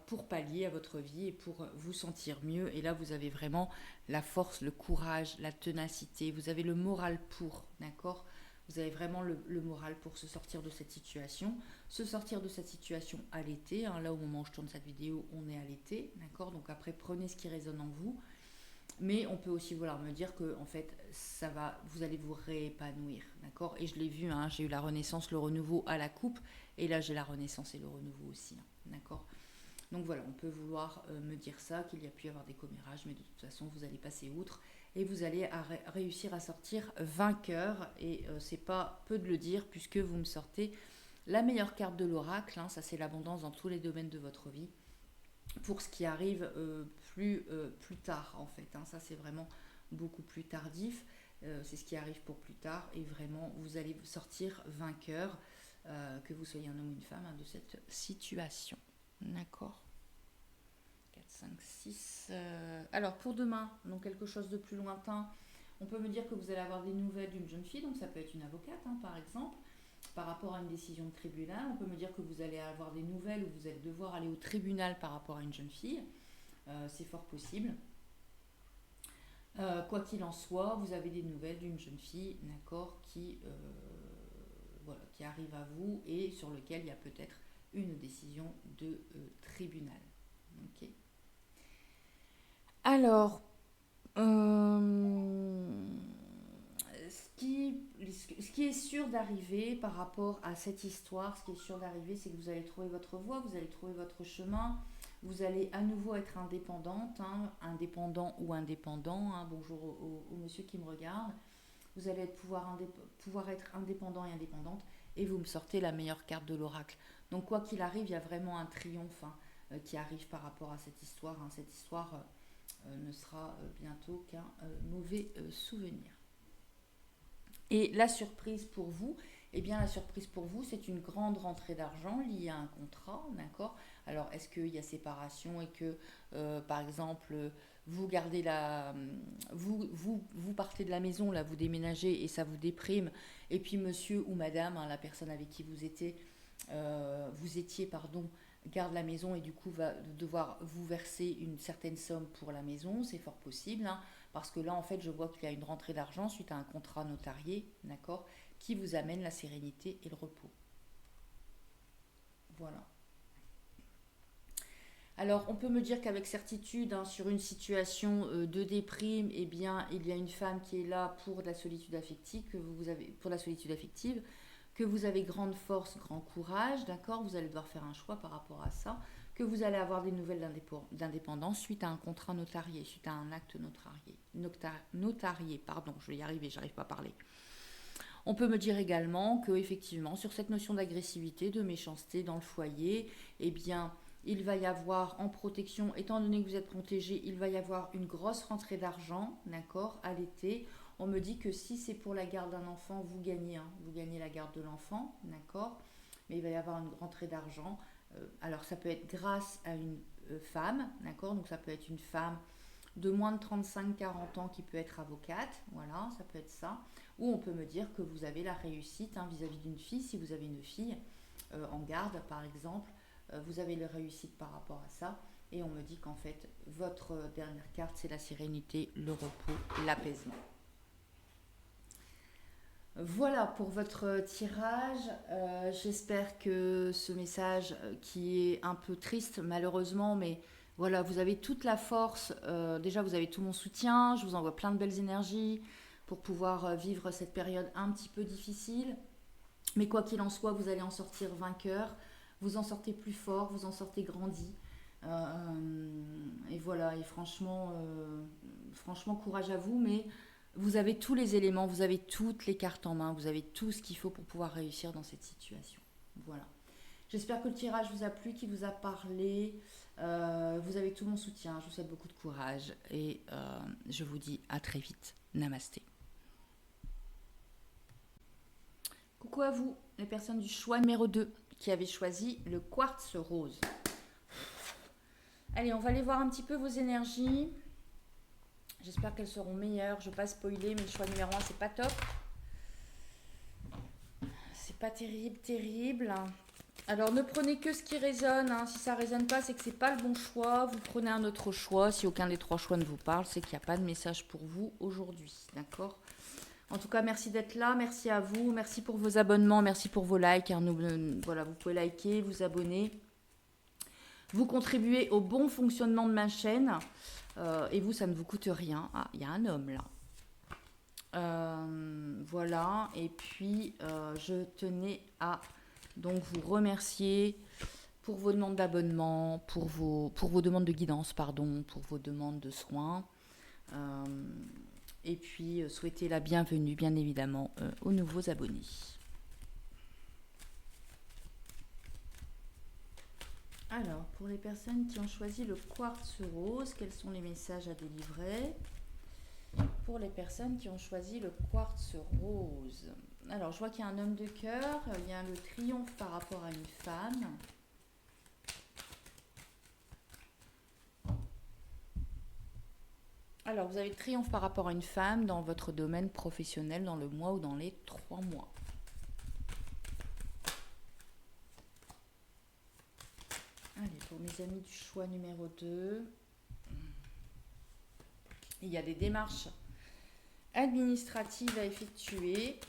pour pallier à votre vie et pour vous sentir mieux. Et là, vous avez vraiment la force, le courage, la ténacité, vous avez le moral pour, d'accord? Vous avez vraiment le moral pour se sortir de cette situation. Se sortir de cette situation à l'été, hein, là au moment où je tourne cette vidéo, on est à l'été, d'accord? Donc après, prenez ce qui résonne en vous. Mais on peut aussi vouloir me dire que en fait, ça va, vous allez vous réépanouir, d'accord? Et je l'ai vu, hein, j'ai eu la renaissance, le renouveau à la coupe, et là j'ai la renaissance et le renouveau aussi, hein, d'accord? Donc voilà, on peut vouloir me dire ça, qu'il y a pu y avoir des commérages, mais de toute façon, vous allez passer outre et vous allez réussir à sortir vainqueur. Et c'est pas peu de le dire, puisque vous me sortez la meilleure carte de l'oracle, hein, ça c'est l'abondance dans tous les domaines de votre vie, pour ce qui arrive plus tard en fait, hein, ça c'est vraiment beaucoup plus tardif, c'est ce qui arrive pour plus tard, et vraiment vous allez sortir vainqueur, que vous soyez un homme ou une femme, hein, de cette situation. D'accord. 4, 5, 6. Alors pour demain, donc quelque chose de plus lointain, on peut me dire que vous allez avoir des nouvelles d'une jeune fille, donc ça peut être une avocate, hein, par exemple, par rapport à une décision de tribunal. On peut me dire que vous allez avoir des nouvelles ou vous allez devoir aller au tribunal par rapport à une jeune fille. C'est fort possible. Quoi qu'il en soit, vous avez des nouvelles d'une jeune fille, d'accord, qui arrive à vous et sur lequel il y a peut-être une décision de tribunal. Ok. Alors, ce qui est sûr d'arriver par rapport à cette histoire, ce qui est sûr d'arriver, c'est que vous allez trouver votre voie, vous allez trouver votre chemin, vous allez à nouveau être indépendante, hein, indépendant ou indépendant, hein, bonjour au monsieur qui me regarde, vous allez pouvoir être indépendant et indépendante, et vous me sortez la meilleure carte de l'oracle. Donc quoi qu'il arrive, il y a vraiment un triomphe, hein, qui arrive par rapport à cette histoire, hein. Cette histoire ne sera bientôt qu'un mauvais souvenir. Et la surprise pour vous, eh bien la surprise pour vous, c'est une grande rentrée d'argent liée à un contrat, d'accord? Alors est-ce qu'il y a séparation et que, par exemple, vous gardez vous partez de la maison, là, vous déménagez et ça vous déprime, et puis monsieur ou madame, hein, la personne avec qui vous étiez, pardon, garde la maison et du coup va devoir vous verser une certaine somme pour la maison, c'est fort possible, hein, parce que là en fait je vois qu'il y a une rentrée d'argent suite à un contrat notarié, d'accord, qui vous amène la sérénité et le repos. Voilà. Alors on peut me dire qu'avec certitude, hein, sur une situation de déprime, eh bien il y a une femme qui est là pour la solitude affective, pour la solitude affective, que vous avez grande force, grand courage, d'accord? Vous allez devoir faire un choix par rapport à ça, que vous allez avoir des nouvelles d'indépendance suite à un contrat notarié, suite à un acte notarié, pardon, je vais y arriver, j'arrive pas à parler. On peut me dire également que effectivement sur cette notion d'agressivité, de méchanceté dans le foyer, eh bien il va y avoir en protection, étant donné que vous êtes protégé, il va y avoir une grosse rentrée d'argent, d'accord, à l'été. On me dit que si c'est pour la garde d'un enfant, vous gagnez, hein, vous gagnez la garde de l'enfant, d'accord, mais il va y avoir une rentrée d'argent. Alors ça peut être grâce à une femme, d'accord, donc ça peut être une femme de moins de 35-40 ans qui peut être avocate, voilà, ça peut être ça. Ou on peut me dire que vous avez la réussite, hein, vis-à-vis d'une fille, si vous avez une fille en garde par exemple, vous avez la réussite par rapport à ça. Et on me dit qu'en fait, votre dernière carte, c'est la sérénité, le repos, l'apaisement. Voilà pour votre tirage. J'espère que ce message, qui est un peu triste malheureusement, mais voilà, vous avez toute la force. Déjà, vous avez tout mon soutien. Je vous envoie plein de belles énergies pour pouvoir vivre cette période un petit peu difficile. Mais quoi qu'il en soit, vous allez en sortir vainqueur. Vous en sortez plus fort, vous en sortez grandi. Et voilà, et franchement, courage à vous, mais vous avez tous les éléments, vous avez toutes les cartes en main, vous avez tout ce qu'il faut pour pouvoir réussir dans cette situation. Voilà. J'espère que le tirage vous a plu, qu'il vous a parlé. Vous avez tout mon soutien, je vous souhaite beaucoup de courage et je vous dis à très vite. Namasté. Coucou à vous, les personnes du choix numéro 2. qui avez choisi le quartz rose. Allez, on va aller voir un petit peu vos énergies. J'espère qu'elles seront meilleures. Je ne vais pas spoiler, mais le choix numéro 1, c'est pas top. C'est pas terrible, terrible. Alors, ne prenez que ce qui résonne. Hein. Si ça ne résonne pas, c'est que ce n'est pas le bon choix. Vous prenez un autre choix. Si aucun des 3 choix ne vous parle, c'est qu'il n'y a pas de message pour vous aujourd'hui. D'accord ? En tout cas, merci d'être là. Merci à vous. Merci pour vos abonnements. Merci pour vos likes. Hein. Voilà, vous pouvez liker, vous abonner. Vous contribuez au bon fonctionnement de ma chaîne. Et vous, ça ne vous coûte rien. Ah, il y a un homme là. Voilà. Et puis, je tenais à donc vous remercier pour vos demandes d'abonnement, pour vos demandes de guidance, pardon, pour vos demandes de soins. Et puis, souhaiter la bienvenue, bien évidemment, aux nouveaux abonnés. Alors, pour les personnes qui ont choisi le quartz rose, quels sont les messages à délivrer ? Pour les personnes qui ont choisi le quartz rose. Alors, je vois qu'il y a un homme de cœur, il y a le triomphe par rapport à une femme. Alors, vous avez le triomphe par rapport à une femme dans votre domaine professionnel, dans le mois ou dans les 3 mois. Allez, pour mes amis du choix numéro 2, il y a des démarches administratives à effectuer.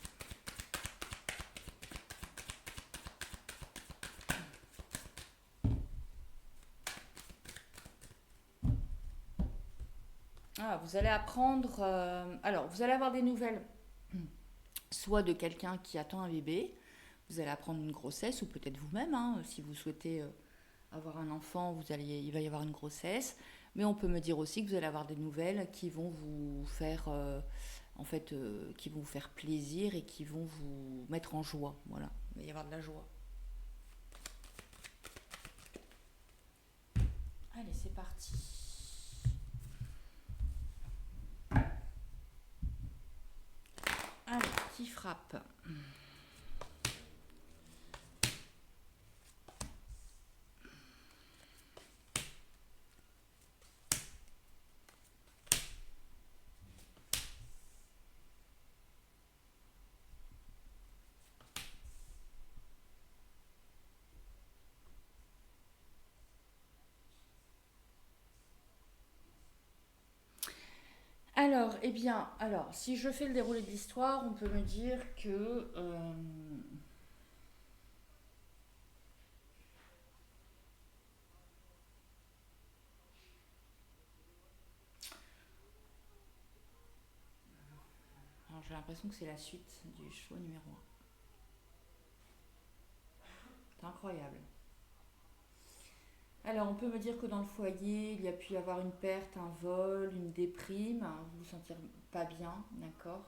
Ah, vous allez apprendre... alors, vous allez avoir des nouvelles, soit de quelqu'un qui attend un bébé, vous allez apprendre une grossesse, ou peut-être vous-même, hein, si vous souhaitez avoir un enfant, il va y avoir une grossesse. Mais on peut me dire aussi que vous allez avoir des nouvelles qui vont vous faire... qui vont vous faire plaisir et qui vont vous mettre en joie. Voilà, il va y avoir de la joie. Allez, c'est parti. Allez, qui frappe ? Alors, eh bien, si je fais le déroulé de l'histoire, on peut me dire que... alors, j'ai l'impression que c'est la suite du choix numéro 1. C'est incroyable. Alors, on peut me dire que dans le foyer, il y a pu y avoir une perte, un vol, une déprime, hein, vous vous sentir pas bien, d'accord.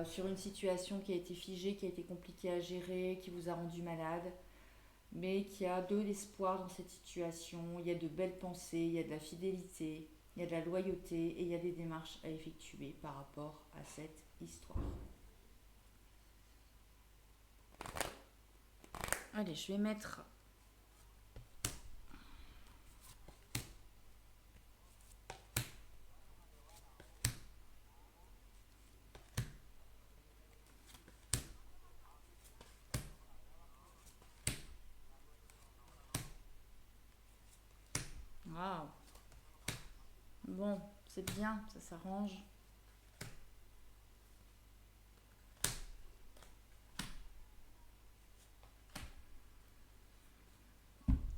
Sur une situation qui a été figée, qui a été compliquée à gérer, qui vous a rendu malade, mais qui a de l'espoir dans cette situation. Il y a de belles pensées, il y a de la fidélité, il y a de la loyauté et il y a des démarches à effectuer par rapport à cette histoire. Allez, je vais mettre... Waouh. Bon, c'est bien, ça s'arrange.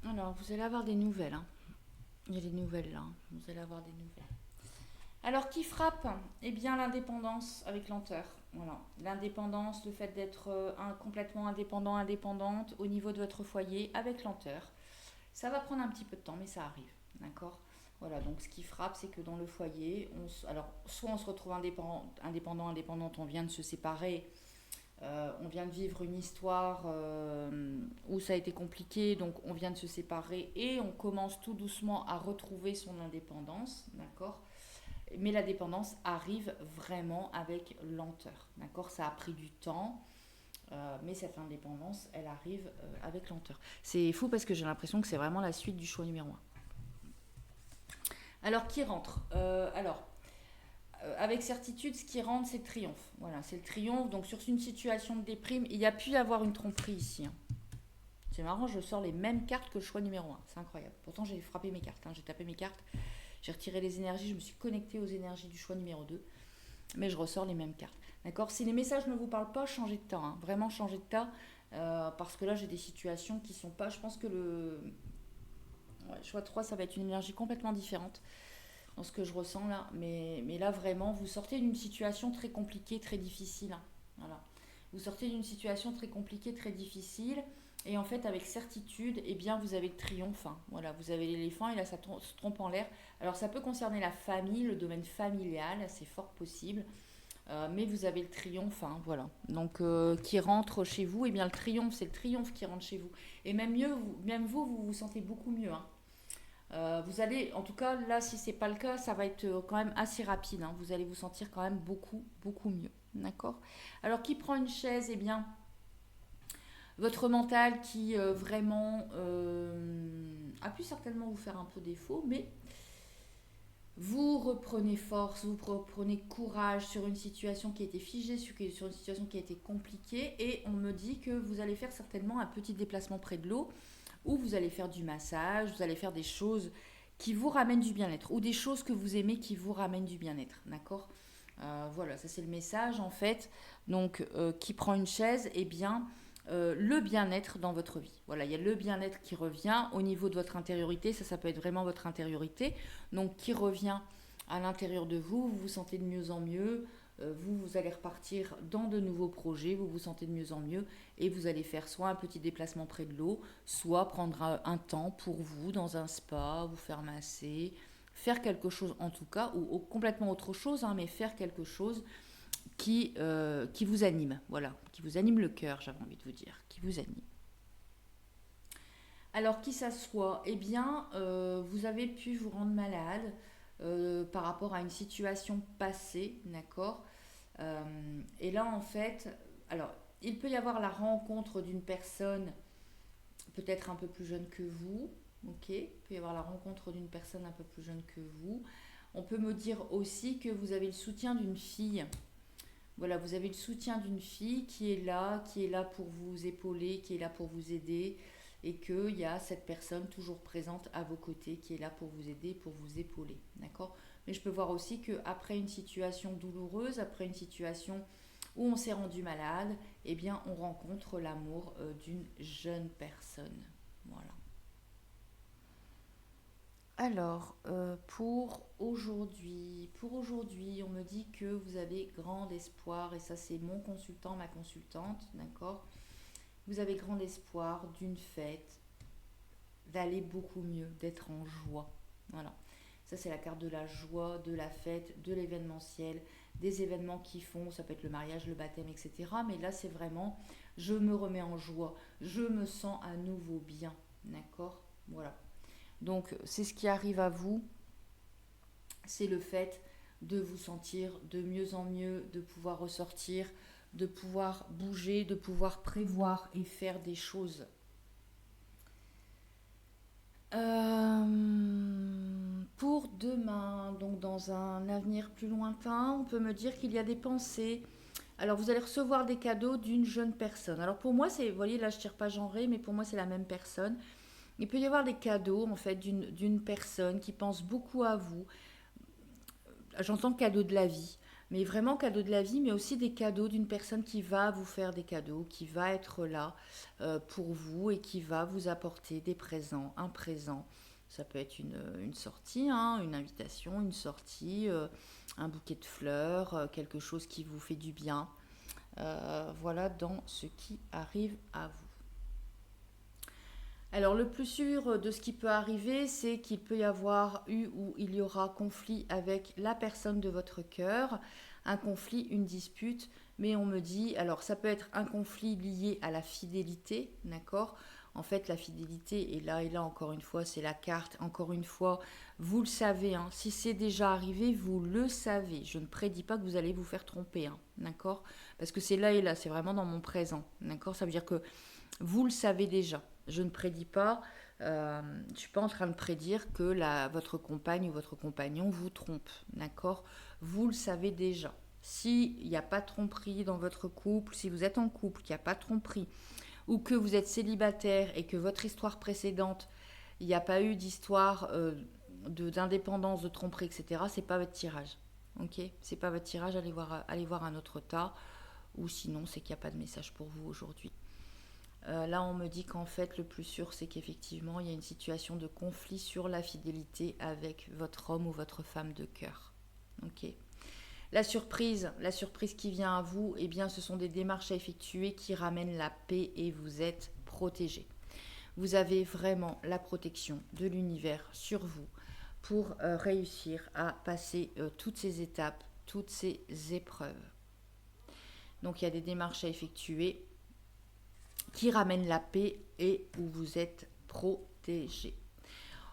Alors, vous allez avoir des nouvelles. Hein. Il y a des nouvelles là. Vous allez avoir des nouvelles. Alors, qui frappe ? Eh bien, l'indépendance avec lenteur. Voilà. L'indépendance, le fait d'être complètement indépendant, indépendante au niveau de votre foyer avec lenteur. Ça va prendre un petit peu de temps, mais ça arrive. D'accord ? Voilà, donc ce qui frappe, c'est que dans le foyer, alors, soit on se retrouve indépendant, indépendante, on vient de se séparer, on vient de vivre une histoire où ça a été compliqué, donc on vient de se séparer et on commence tout doucement à retrouver son indépendance, d'accord ? Mais la dépendance arrive vraiment avec lenteur, d'accord ? Ça a pris du temps. Mais cette indépendance, elle arrive avec lenteur. C'est fou parce que j'ai l'impression que c'est vraiment la suite du choix numéro un. Alors, qui rentre avec certitude, ce qui rentre, c'est le triomphe. Voilà, c'est le triomphe. Donc, sur une situation de déprime, il y a pu y avoir une tromperie ici. Hein. C'est marrant, je sors les mêmes cartes que le choix numéro un. C'est incroyable. Pourtant, j'ai frappé mes cartes. Hein. J'ai tapé mes cartes. J'ai retiré les énergies. Je me suis connectée aux énergies du choix numéro 2. Mais je ressors les mêmes cartes. D'accord. Si les messages ne vous parlent pas, changez de tas. Hein. Vraiment, changez de tas. Parce que là, j'ai des situations qui sont pas... Je pense que le choix 3, ça va être une énergie complètement différente dans ce que je ressens là. Mais là, vraiment, vous sortez d'une situation très compliquée, très difficile. Hein. Voilà. Vous sortez d'une situation très compliquée, très difficile. Et en fait, avec certitude, eh bien, vous avez le triomphe. Hein. Voilà, vous avez l'éléphant et là, ça se trompe en l'air. Alors, ça peut concerner la famille, le domaine familial, c'est fort possible. Mais vous avez le triomphe, hein, voilà. Donc, qui rentre chez vous, eh bien, le triomphe, c'est le triomphe qui rentre chez vous. Et même mieux, vous vous sentez beaucoup mieux. Hein. Vous allez, en tout cas, là, si c'est pas le cas, ça va être quand même assez rapide. Hein. Vous allez vous sentir quand même beaucoup, beaucoup mieux. D'accord. Alors, qui prend une chaise, eh bien, votre mental qui vraiment a pu certainement vous faire un peu défaut, mais vous reprenez force, vous reprenez courage sur une situation qui a été figée, sur une situation qui a été compliquée, et on me dit que vous allez faire certainement un petit déplacement près de l'eau, où vous allez faire du massage, vous allez faire des choses qui vous ramènent du bien-être, ou des choses que vous aimez qui vous ramènent du bien-être, d'accord. Voilà, ça c'est le message en fait. Donc, qui prend une chaise, eh bien, le bien-être dans votre vie. Voilà, il y a le bien-être qui revient au niveau de votre intériorité, ça peut être vraiment votre intériorité, donc qui revient à l'intérieur de vous, vous vous sentez de mieux en mieux, vous allez repartir dans de nouveaux projets, vous vous sentez de mieux en mieux, et vous allez faire soit un petit déplacement près de l'eau, soit prendre un temps pour vous dans un spa, vous faire masser, faire quelque chose en tout cas, ou complètement autre chose, hein, mais faire quelque chose qui vous anime, voilà, qui vous anime le cœur, j'avais envie de vous dire, qui vous anime. Alors, qui s'assoit, eh bien, vous avez pu vous rendre malade par rapport à une situation passée, d'accord. Et là, en fait, alors, il peut y avoir la rencontre d'une personne peut-être un peu plus jeune que vous, ok. Il peut y avoir la rencontre d'une personne un peu plus jeune que vous. On peut me dire aussi que vous avez le soutien d'une fille. Voilà, vous avez le soutien d'une fille qui est là pour vous épauler, qui est là pour vous aider, et qu'il y a cette personne toujours présente à vos côtés, qui est là pour vous aider, pour vous épauler, d'accord. Mais je peux voir aussi qu'après une situation douloureuse, après une situation où on s'est rendu malade, eh bien, on rencontre l'amour d'une jeune personne, voilà. Alors, pour aujourd'hui, on me dit que vous avez grand espoir, et ça c'est mon consultant, ma consultante, d'accord. Vous avez grand espoir d'une fête, d'aller beaucoup mieux, d'être en joie, voilà. Ça c'est la carte de la joie, de la fête, de l'événementiel, des événements qui font, ça peut être le mariage, le baptême, etc. Mais là c'est vraiment, je me remets en joie, je me sens à nouveau bien, d'accord, voilà. Donc c'est ce qui arrive à vous, c'est le fait de vous sentir de mieux en mieux, de pouvoir ressortir, de pouvoir bouger, de pouvoir prévoir et faire des choses. Pour demain, donc dans un avenir plus lointain, on peut me dire qu'il y a des pensées. Alors vous allez recevoir des cadeaux d'une jeune personne. Alors pour moi, c'est, vous voyez là je tire pas genré, mais pour moi c'est la même personne. Il peut y avoir des cadeaux en fait d'une personne qui pense beaucoup à vous. J'entends cadeau de la vie, mais vraiment cadeau de la vie, mais aussi des cadeaux d'une personne qui va vous faire des cadeaux, qui va être là pour vous et qui va vous apporter des présents, un présent. Ça peut être une sortie, hein, une invitation, une sortie, un bouquet de fleurs, quelque chose qui vous fait du bien. Voilà dans ce qui arrive à vous. Alors le plus sûr de ce qui peut arriver, c'est qu'il peut y avoir eu ou il y aura conflit avec la personne de votre cœur, un conflit, une dispute, mais on me dit, alors ça peut être un conflit lié à la fidélité, d'accord, En fait, la fidélité est là et là, encore une fois, c'est la carte. Encore une fois, vous le savez, hein, si c'est déjà arrivé, vous le savez. Je ne prédis pas que vous allez vous faire tromper, hein, d'accord? Parce que c'est là et là, c'est vraiment dans mon présent, d'accord? Ça veut dire que vous le savez déjà. Je ne prédis pas, je ne suis pas en train de prédire que votre compagne ou votre compagnon vous trompe, d'accord? Vous le savez déjà. S'il n'y a pas de tromperie dans votre couple, si vous êtes en couple, qu'il n'y a pas de tromperie, ou que vous êtes célibataire et que votre histoire précédente, il n'y a pas eu d'histoire d'indépendance, de tromperie, etc., c'est pas votre tirage. Ok? C'est pas votre tirage, allez voir un autre tas, ou sinon c'est qu'il n'y a pas de message pour vous aujourd'hui. Là, on me dit qu'en fait, le plus sûr, c'est qu'effectivement, il y a une situation de conflit sur la fidélité avec votre homme ou votre femme de cœur. Ok. La surprise qui vient à vous, eh bien, ce sont des démarches à effectuer qui ramènent la paix et vous êtes protégé. Vous avez vraiment la protection de l'univers sur vous pour réussir à passer toutes ces étapes, toutes ces épreuves. Donc, il y a des démarches à effectuer qui ramènent la paix et où vous êtes protégé.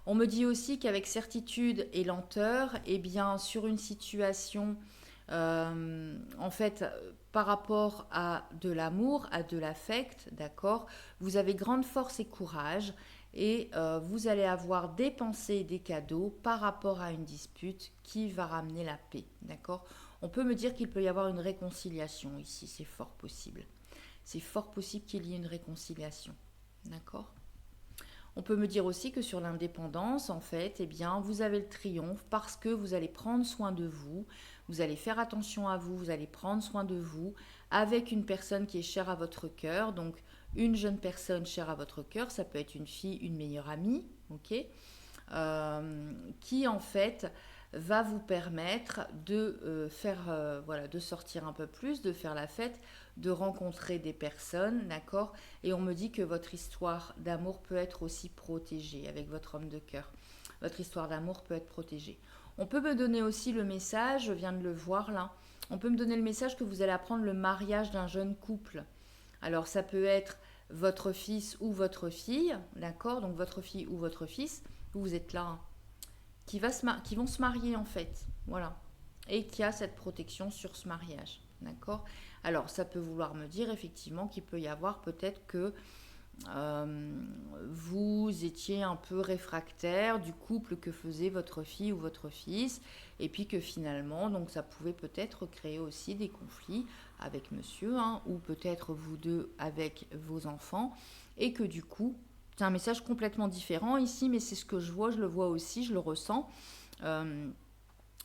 On me dit aussi qu'avec certitude et lenteur, eh bien, sur une situation, en fait, par rapport à de l'amour, à de l'affect, d'accord, vous avez grande force et courage et vous allez avoir des pensées et des cadeaux par rapport à une dispute qui va ramener la paix, d'accord. On peut me dire qu'il peut y avoir une réconciliation ici, c'est fort possible. C'est fort possible qu'il y ait une réconciliation, d'accord. On peut me dire aussi que sur l'indépendance, en fait, eh bien, vous avez le triomphe parce que vous allez prendre soin de vous, vous allez faire attention à vous, vous allez prendre soin de vous avec une personne qui est chère à votre cœur. Donc, une jeune personne chère à votre cœur, ça peut être une fille, une meilleure amie, ok, qui en fait va vous permettre de voilà, de sortir un peu plus, de faire la fête, de rencontrer des personnes, d'accord. Et on me dit que votre histoire d'amour peut être aussi protégée avec votre homme de cœur. Votre histoire d'amour peut être protégée. On peut me donner aussi le message, je viens de le voir là, on peut me donner le message que vous allez apprendre le mariage d'un jeune couple. Alors ça peut être votre fils ou votre fille, d'accord, donc votre fille ou votre fils, vous êtes là, hein, qui vont se marier en fait, voilà, et qui a cette protection sur ce mariage, d'accord. Alors ça peut vouloir me dire effectivement qu'il peut y avoir peut-être que vous étiez un peu réfractaire du couple que faisait votre fille ou votre fils, et puis que finalement, donc ça pouvait peut-être créer aussi des conflits avec monsieur, hein, ou peut-être vous deux avec vos enfants, et que du coup, c'est un message complètement différent ici, mais c'est ce que je vois, je le vois aussi, je le ressens.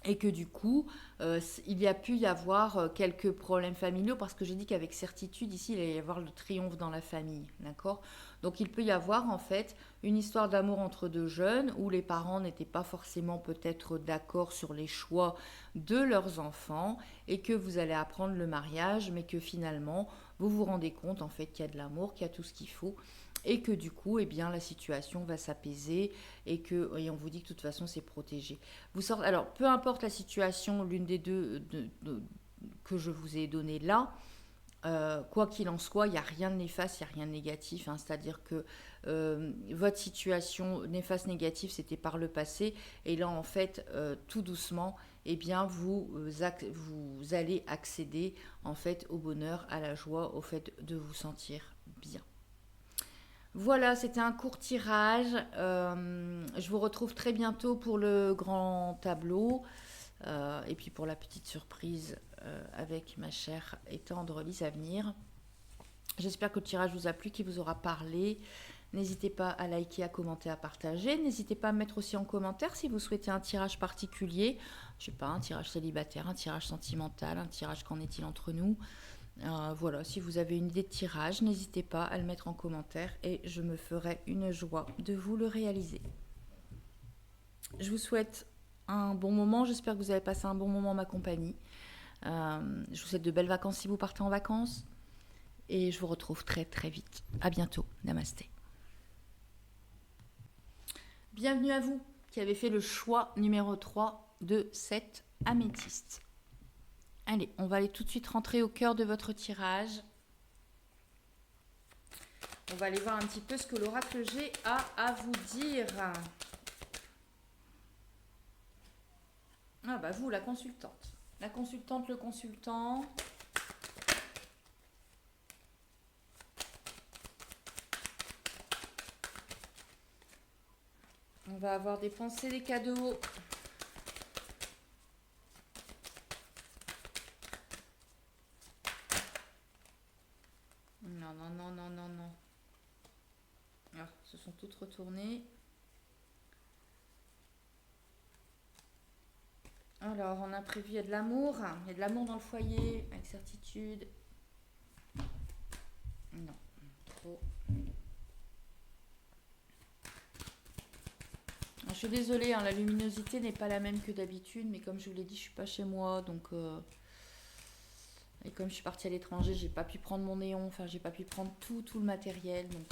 Et que du coup, il y a pu y avoir quelques problèmes familiaux, parce que j'ai dit qu'avec certitude, ici, il allait y avoir le triomphe dans la famille, d'accord. Donc il peut y avoir en fait une histoire d'amour entre deux jeunes, où les parents n'étaient pas forcément peut-être d'accord sur les choix de leurs enfants, et que vous allez apprendre le mariage, mais que finalement, vous vous rendez compte en fait qu'il y a de l'amour, qu'il y a tout ce qu'il faut, et que du coup, eh bien, la situation va s'apaiser, et on vous dit que de toute façon, c'est protégé. Alors, peu importe la situation, l'une des deux que je vous ai donné là, quoi qu'il en soit, il n'y a rien de néfaste, il n'y a rien de négatif, hein. C'est-à-dire que votre situation néfaste, négative, c'était par le passé, et là, en fait, tout doucement, eh bien, vous allez accéder, en fait, au bonheur, à la joie, au fait de vous sentir bien. Voilà, c'était un court tirage. Je vous retrouve très bientôt pour le grand tableau, et puis pour la petite surprise avec ma chère et tendre Lise à venir. J'espère que le tirage vous a plu, qu'il vous aura parlé. N'hésitez pas à liker, à commenter, à partager. N'hésitez pas à mettre aussi en commentaire si vous souhaitez un tirage particulier. Je sais pas, un tirage célibataire, un tirage sentimental, un tirage qu'en est-il entre nous. Voilà, si vous avez une idée de tirage, n'hésitez pas à le mettre en commentaire et je me ferai une joie de vous le réaliser. Je vous souhaite un bon moment, j'espère que vous avez passé un bon moment en ma compagnie. Je vous souhaite de belles vacances si vous partez en vacances et je vous retrouve très très vite. À bientôt, namasté. Bienvenue à vous qui avez fait le choix numéro 3 de cette améthyste. Allez, on va aller tout de suite rentrer au cœur de votre tirage. On va aller voir un petit peu ce que l'oracle G a à vous dire. Ah bah vous, la consultante. La consultante, le consultant. On va avoir des pensées, des cadeaux. Non, non, non, non, non, non. Ah, se sont toutes retournées. Alors, on a prévu, il y a de l'amour. Il y a de l'amour dans le foyer, avec certitude. Non, trop. Je suis désolée, hein, la luminosité n'est pas la même que d'habitude, mais comme je vous l'ai dit, je suis pas chez moi, donc et comme je suis partie à l'étranger, j'ai pas pu prendre mon néon, enfin j'ai pas pu prendre tout le matériel, donc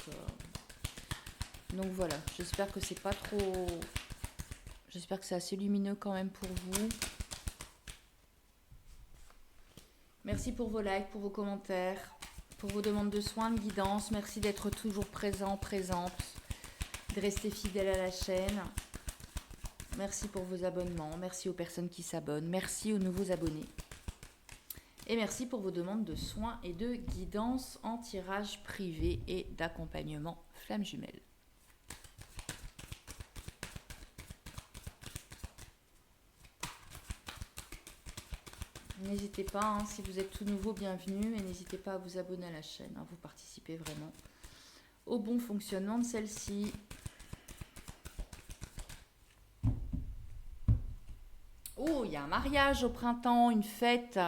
voilà. J'espère que c'est pas trop, j'espère que c'est assez lumineux quand même pour vous. Merci pour vos likes, pour vos commentaires, pour vos demandes de soins, de guidance. Merci d'être toujours présent, présente, de rester fidèle à la chaîne. Merci pour vos abonnements, merci aux personnes qui s'abonnent, merci aux nouveaux abonnés. Et merci pour vos demandes de soins et de guidance en tirage privé et d'accompagnement flamme jumelle. N'hésitez pas, hein, si vous êtes tout nouveau, bienvenue. Et n'hésitez pas à vous abonner à la chaîne, hein, vous participez vraiment au bon fonctionnement de celle-ci. Oh, il y a un mariage au printemps, une fête.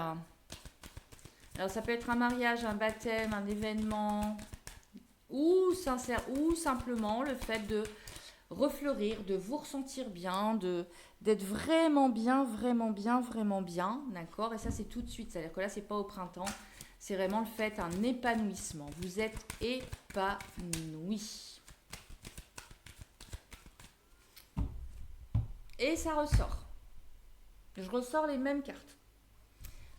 Alors ça peut être un mariage, un baptême, un événement, ou sincère, ou simplement le fait de refleurir, de vous ressentir bien, d'être vraiment bien, vraiment bien, vraiment bien, d'accord? Et ça c'est tout de suite, c'est-à-dire que là c'est pas au printemps, c'est vraiment le fait un épanouissement. Vous êtes épanoui. Et ça ressort. Je ressors les mêmes cartes.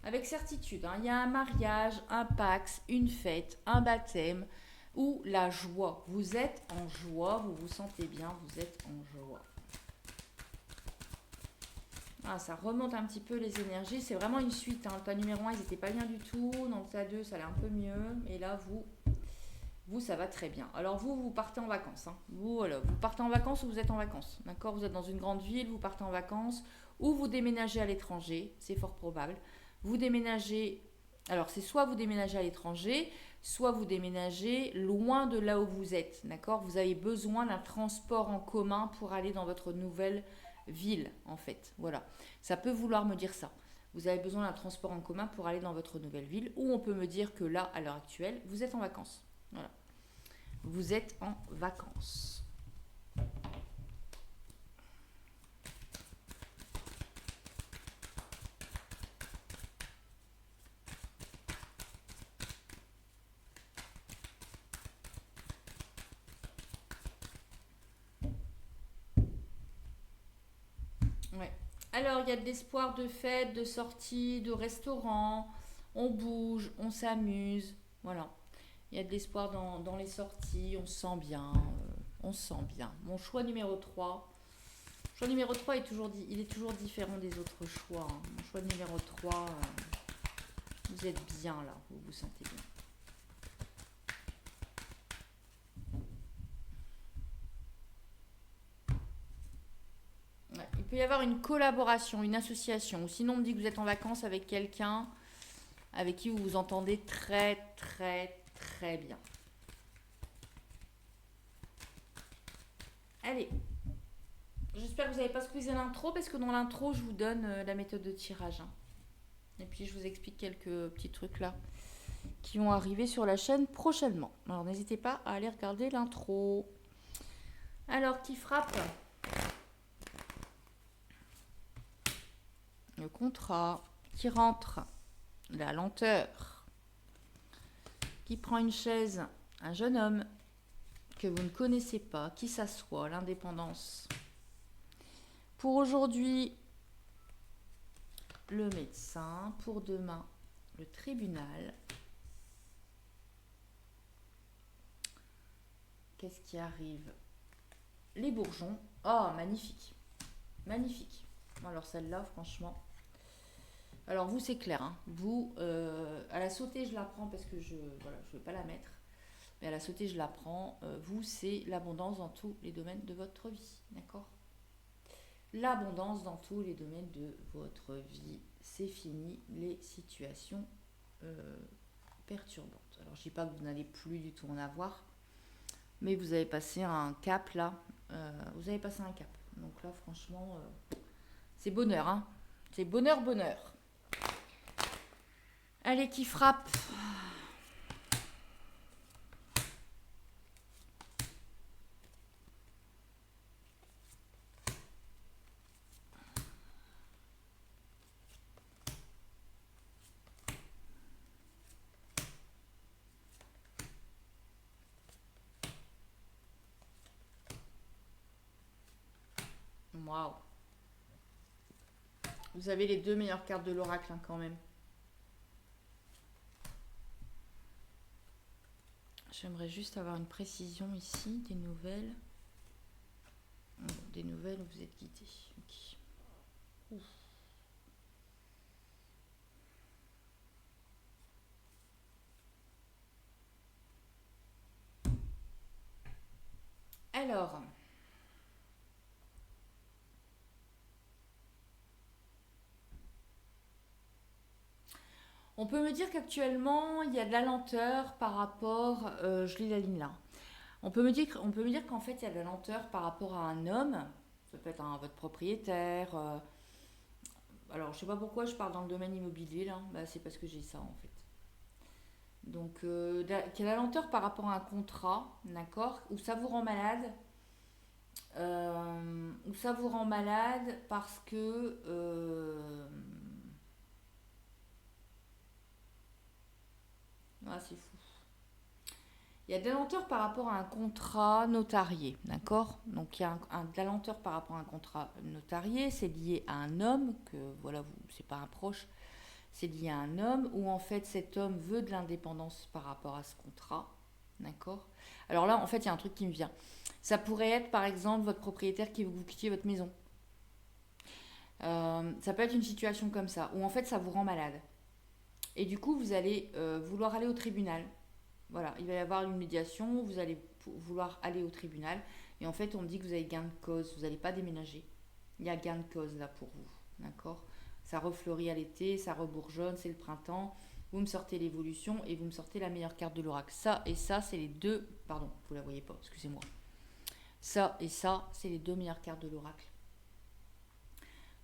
Avec certitude, hein, il y a un mariage, un pax, une fête, un baptême ou la joie. Vous êtes en joie, vous vous sentez bien, vous êtes en joie. Ah, ça remonte un petit peu les énergies. C'est vraiment une suite. Hein. Le tas numéro 1, ils n'étaient pas bien du tout. Dans le tas 2, ça allait un peu mieux. Et là, vous, ça va très bien. Alors vous partez en vacances. Hein. Vous partez en vacances ou vous êtes en vacances. D'accord? Vous êtes dans une grande ville, vous partez en vacances ou vous déménagez à l'étranger. C'est fort probable. Vous déménagez, alors c'est soit vous déménagez à l'étranger, soit vous déménagez loin de là où vous êtes, d'accord? Vous avez besoin d'un transport en commun pour aller dans votre nouvelle ville, en fait, voilà. Ça peut vouloir me dire ça. Vous avez besoin d'un transport en commun pour aller dans votre nouvelle ville, ou on peut me dire que là, à l'heure actuelle, vous êtes en vacances, voilà. Vous êtes en vacances. Ouais. Alors, il y a de l'espoir de fête, de sortie, de restaurant. On bouge, on s'amuse. Voilà. Il y a de l'espoir dans les sorties. On se sent bien. On se sent bien. Mon choix numéro 3. Le choix numéro 3 il est toujours différent des autres choix. Hein. Mon choix numéro 3, vous êtes bien là. Vous vous sentez bien. Ouais. Il peut y avoir une collaboration, une association. Ou sinon, on me dit que vous êtes en vacances avec quelqu'un avec qui vous vous entendez très, très, très bien. Allez. J'espère que vous n'avez pas squeezé l'intro parce que dans l'intro, je vous donne la méthode de tirage. Hein. Et puis, je vous explique quelques petits trucs là qui vont arriver sur la chaîne prochainement. Alors, n'hésitez pas à aller regarder l'intro. Alors, qui frappe? Le contrat. Qui rentre? La lenteur. Qui prend une chaise? Un jeune homme que vous ne connaissez pas, qui s'assoit, l'indépendance. Pour aujourd'hui, le médecin. Pour demain, le tribunal. Qu'est-ce qui arrive? Les bourgeons. Oh, magnifique. Magnifique. Alors celle-là, franchement. Alors vous, c'est clair. Hein. Vous, à la sautée, je la prends parce que je voilà, je ne vais pas la mettre. Mais à la sautée, je la prends. Vous, c'est l'abondance dans tous les domaines de votre vie. D'accord? L'abondance dans tous les domaines de votre vie. C'est fini les situations perturbantes. Alors je ne dis pas que vous n'allez plus du tout en avoir. Mais vous avez passé un cap là. Vous avez passé un cap. Donc là, franchement, c'est bonheur. Hein. C'est bonheur, bonheur. Allez, qui frappe? Waouh. Vous avez les deux meilleures cartes de l'oracle hein, quand même. J'aimerais juste avoir une précision ici, des nouvelles. Des nouvelles où vous êtes guidé. Okay. Ouf. Alors, on peut me dire qu'actuellement, il y a de la lenteur par rapport... je lis la ligne là. On peut me dire qu'en fait, il y a de la lenteur par rapport à un homme. Ça peut être votre propriétaire. Alors, je sais pas pourquoi je parle dans le domaine immobilier là. Bah, c'est parce que j'ai ça en fait. Donc, qu'il y a de la lenteur par rapport à un contrat, d'accord, où ça vous rend malade. Où ça vous rend malade parce que... ah, c'est fou. Il y a de la lenteur par rapport à un contrat notarié, d'accord? Donc il y a de la lenteur par rapport à un contrat notarié, c'est lié à un homme, que voilà, c'est pas un proche, c'est lié à un homme, où en fait cet homme veut de l'indépendance par rapport à ce contrat, d'accord? Alors là, en fait, il y a un truc qui me vient. Ça pourrait être par exemple votre propriétaire qui veut que vous quittiez votre maison. Ça peut être une situation comme ça, où en fait ça vous rend malade. Et du coup, vous allez vouloir aller au tribunal. Voilà, il va y avoir une médiation, vous allez vouloir aller au tribunal. Et en fait, on me dit que vous avez gain de cause, vous n'allez pas déménager. Il y a gain de cause là pour vous, d'accord? Ça refleurit à l'été, ça rebourgeonne, c'est le printemps. Vous me sortez l'évolution et vous me sortez la meilleure carte de l'oracle. Ça et ça, c'est les deux... Pardon, vous la voyez pas, excusez-moi. Ça et ça, c'est les deux meilleures cartes de l'oracle.